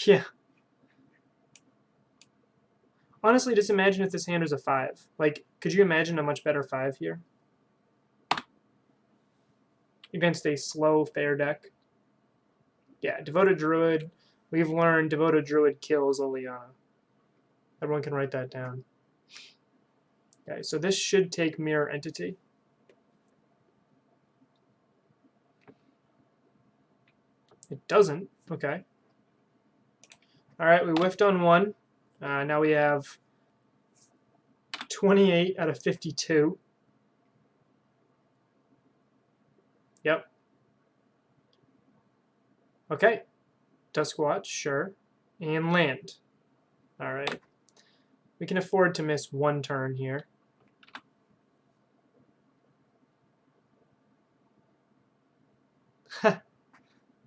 Yeah. Honestly, just imagine if this hand was a 5. Like, could you imagine a much better 5 here? Against a slow, fair deck. Yeah, Devoted Druid. We've learned Devoted Druid kills Liliana. Everyone can write that down. Okay, so this should take Mirror Entity. It doesn't. Okay. All right, we whiffed on 1. Now we have 28 out of 52. Yep. Okay. Duskwatch, sure. And land. All right. We can afford to miss one turn here.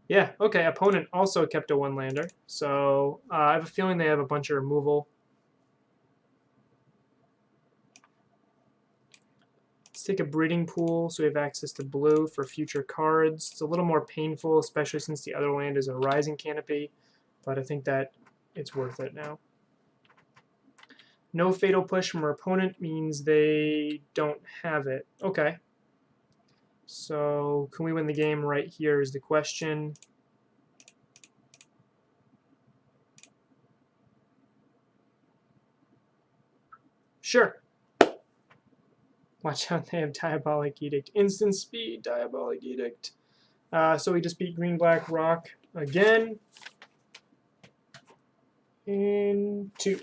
Yeah, okay. Opponent also kept a one-lander. So I have a feeling they have a bunch of removal. Let's take a breeding pool so we have access to blue for future cards. It's a little more painful, especially since the other land is a rising canopy, but I think that it's worth it now. No fatal push from our opponent means they don't have it. Okay. So can we win the game right here is the question. Sure. Watch out, they have Diabolic Edict. Instant speed, Diabolic Edict. So we just beat Green Black Rock again. In 2.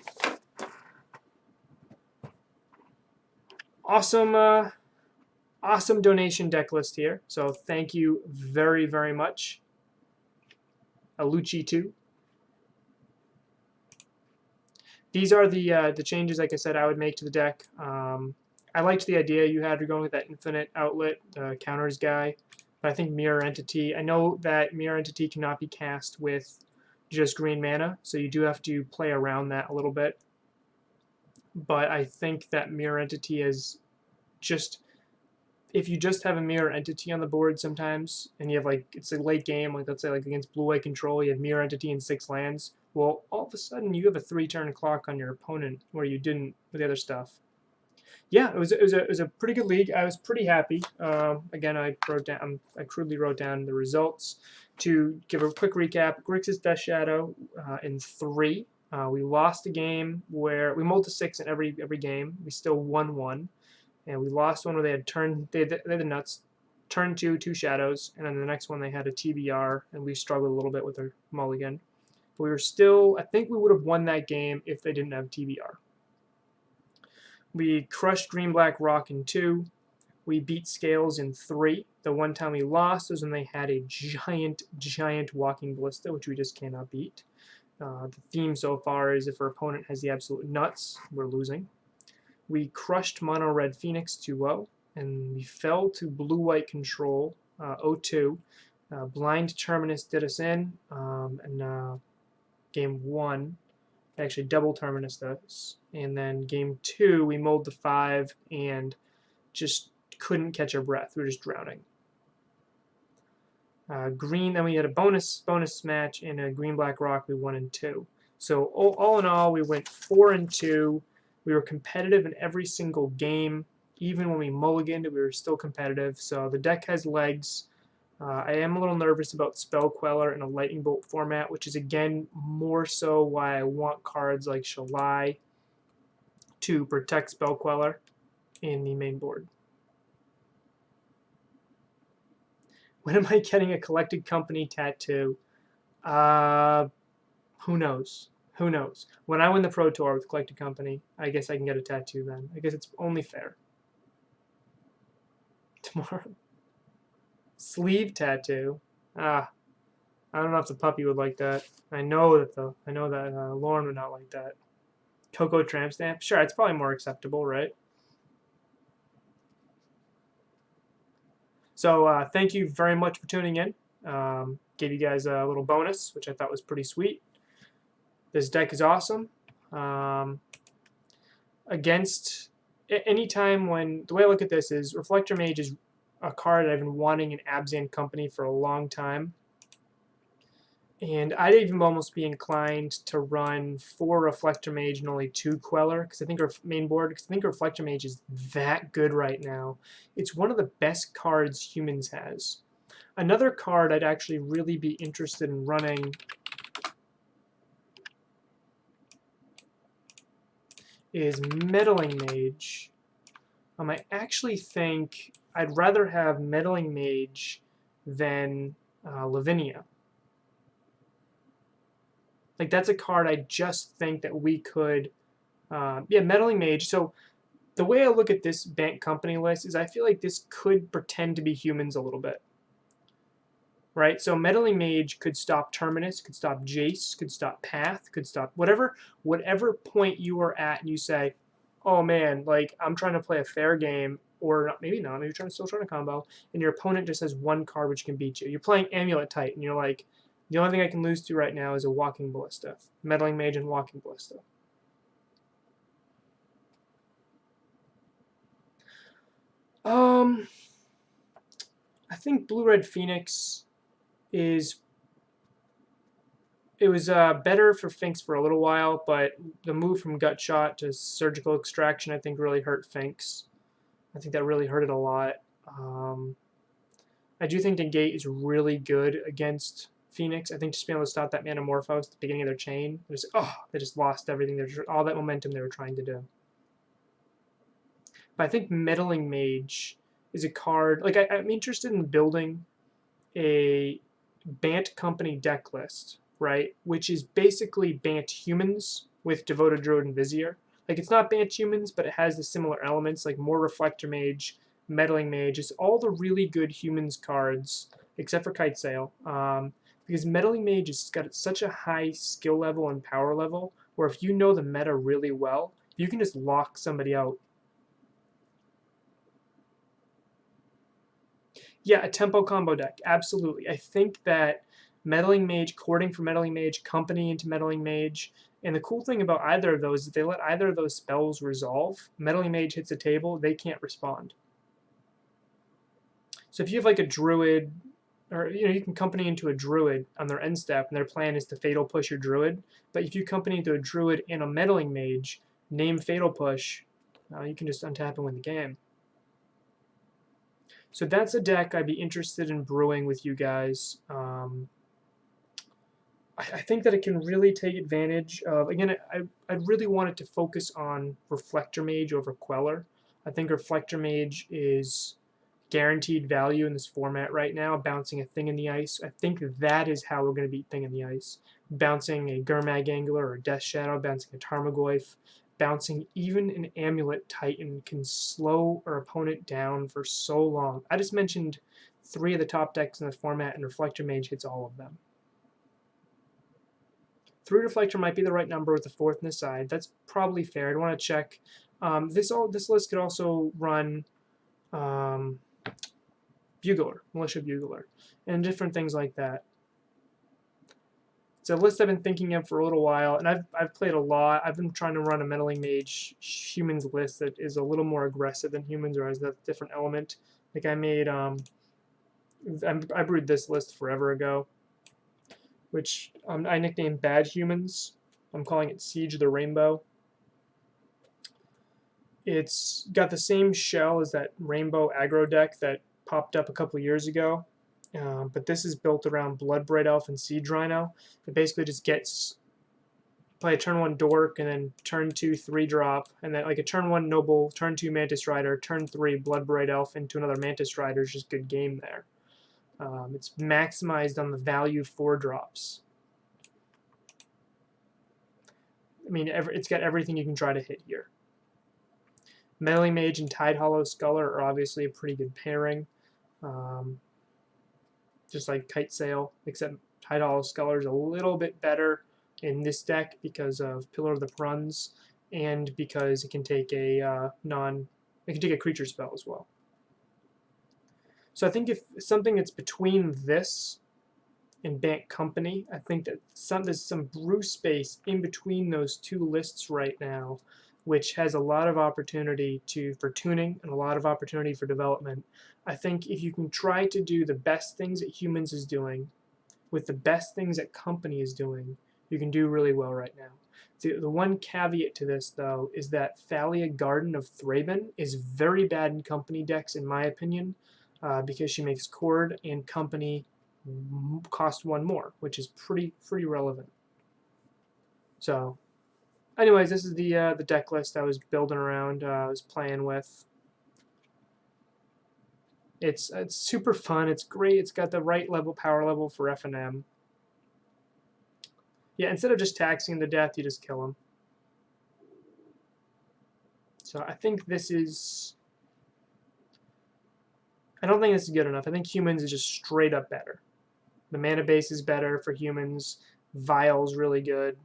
Awesome, awesome donation deck list here. So thank you very, very much. Alucci 2. These are the changes, like I said, I would make to the deck. I liked the idea you had going with that infinite outlet counters guy, but I think Mirror Entity. I know that Mirror Entity cannot be cast with just green mana, so you do have to play around that a little bit. But I think that Mirror Entity is just, if you just have a Mirror Entity on the board sometimes, and you have like, it's a late game, like let's say like against Blue-White Control, you have Mirror Entity and 6 lands, well, all of a sudden you have a 3-turn clock on your opponent where you didn't with the other stuff. Yeah, it was a pretty good league. I was pretty happy. Again, I crudely wrote down the results. To give a quick recap, Grixis Death Shadow in 3. We lost a game where we mulled to 6 in every game. We still won 1, and we lost one where they had the nuts. Turn 2, 2 shadows, and then the next one they had a TBR, and we struggled a little bit with their mulligan. But we were still, I think we would have won that game if they didn't have TBR. We crushed Green Black Rock in 2. We beat Scales in 3. The one time we lost was when they had a giant Walking Ballista, which we just cannot beat. The theme so far is if our opponent has the absolute nuts, we're losing. We crushed Mono Red Phoenix 2-0, and we fell to Blue-White Control 0-2. Blind Terminus did us in, and game 1, actually double Terminus us, and then game 2 we mulled to 5 and just couldn't catch our breath. We were just drowning. Green, then we had a bonus match in a Green Black Rock. We won in 2. So all in all, we went 4-2. We were competitive in every single game. Even when we mulliganed, we were still competitive. So the deck has legs. I am a little nervous about Spell Queller in a Lightning Bolt format, which is, again, more so why I want cards like Shalai to protect Spell Queller in the main board. When am I getting a Collected Company tattoo? Who knows? Who knows? When I win the Pro Tour with Collected Company, I guess I can get a tattoo then. I guess it's only fair. Tomorrow. Sleeve tattoo. I don't know if the puppy would like that. I know that Lauren would not like that. Coco tramp stamp. Sure, it's probably more acceptable, right? So thank you very much for tuning in. Gave you guys a little bonus, which I thought was pretty sweet. This deck is awesome. Against any time when, the way I look at this is Reflector Mage is a card I've been wanting in Abzan Company for a long time. And I'd even almost be inclined to run 4 Reflector Mage and only 2 Queller, because I think our main board, because I think Reflector Mage is that good right now. It's one of the best cards Humans has. Another card I'd actually really be interested in running is Meddling Mage. I actually think I'd rather have Meddling Mage than Lavinia. Like, that's a card I just think that we could, yeah, Meddling Mage. So the way I look at this Bant company list is I feel like this could pretend to be humans a little bit. Right? So Meddling Mage could stop Terminus, could stop Jace, could stop Path, could stop whatever point you are at and you say, oh man, like I'm trying to play a fair game, or not, maybe not, maybe you're still trying to combo, and your opponent just has one card which can beat you. You're playing Amulet Titan, and you're like, the only thing I can lose to right now is a Walking Ballista. Meddling Mage and Walking Ballista. I think Blue-Red Phoenix is... It was better for Finks for a little while, but the move from Gut Shot to Surgical Extraction, I think, really hurt Finks. I think that really hurt it a lot. I do think Negate is really good against Phoenix. I think just being able to stop that Manamorphose at the beginning of their chain, they just lost everything. All that momentum they were trying to do. But I think Meddling Mage is a card... Like, I'm interested in building a Bant Company deck list, right? Which is basically Bant humans with Devoted Druid and Vizier. Like, it's not Bant humans, but it has the similar elements, like more Reflector Mage, Meddling Mage. It's all the really good humans cards, except for Kite Sail. Because Meddling Mage has got such a high skill level and power level, where if you know the meta really well, you can just lock somebody out. Yeah, a tempo combo deck, absolutely. I think that Meddling Mage, courting for Meddling Mage, Company into Meddling Mage, and the cool thing about either of those is they let either of those spells resolve. Meddling Mage hits a table, they can't respond. So if you have like a Druid, or you can Company into a Druid on their end step, and their plan is to Fatal Push your Druid, but if you Company into a Druid and a Meddling Mage, name Fatal Push, you can just untap and win the game. So that's a deck I'd be interested in brewing with you guys. I think that it can really take advantage of, again, I really want it to focus on Reflector Mage over Queller. I think Reflector Mage is guaranteed value in this format right now, bouncing a Thing in the Ice. I think that is how we're going to beat Thing in the Ice. Bouncing a Gurmag Angler or a Death Shadow, bouncing a Tarmogoyf, bouncing even an Amulet Titan can slow our opponent down for so long. I just mentioned 3 of the top decks in the format, and Reflector Mage hits all of them. 3 Reflector might be the right number with the 4th on the side. That's probably fair. I'd want to check. This list could also run Bugler, Militia Bugler, and different things like that. It's a list I've been thinking of for a little while, and I've played a lot. I've been trying to run a Meddling Mage humans list that is a little more aggressive than humans, or has that different element. Like I made, I brewed this list forever ago, which I nicknamed Bad Humans. I'm calling it Siege of the Rainbow. It's got the same shell as that Rainbow aggro deck that popped up a couple years ago. But this is built around Bloodbraid Elf and Siege Rhino. It basically just play a turn 1 Dork, and then turn 2 3-drop, and then like a turn 1 Noble, turn 2 Mantis Rider, turn 3 Bloodbraid Elf into another Mantis Rider is just good game there. It's maximized on the value 4-drops. I mean, it's got everything you can try to hit here. Meddling Mage and Tidehollow Sculler are obviously a pretty good pairing. Just like Kite Sail, except Tidehollow Sculler is a little bit better in this deck because of Pillar of the Pruns, and because it can take a creature spell as well. So I think if something that's between this and Bant Company, I think that there's some brew space in between those 2 lists right now, which has a lot of opportunity for tuning and a lot of opportunity for development. I think if you can try to do the best things that Humans is doing with the best things that Company is doing, you can do really well right now. The one caveat to this, though, is that Thalia Garden of Thraben is very bad in Company decks, in my opinion, because she makes Cord and Company cost 1 more, which is pretty relevant. So, anyways, this is the deck list I was building around, I was playing with. It's super fun. It's great. It's got the right power level for F&M. Yeah, instead of just taxing him to death, you just kill him. So I think this is... I don't think this is good enough. I think humans is just straight up better. The mana base is better for humans. Vial's really good.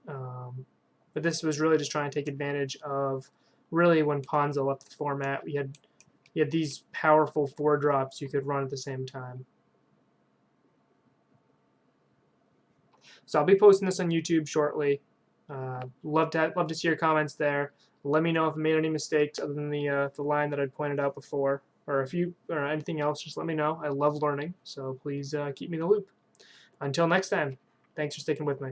But this was really just trying to take advantage of really when Ponza left the format. You had these powerful 4-drops you could run at the same time. So I'll be posting this on YouTube shortly. Love to see your comments there. Let me know if I made any mistakes other than the line that I pointed out before, or if you or anything else. Just let me know. I love learning, so please keep me in the loop. Until next time, thanks for sticking with me.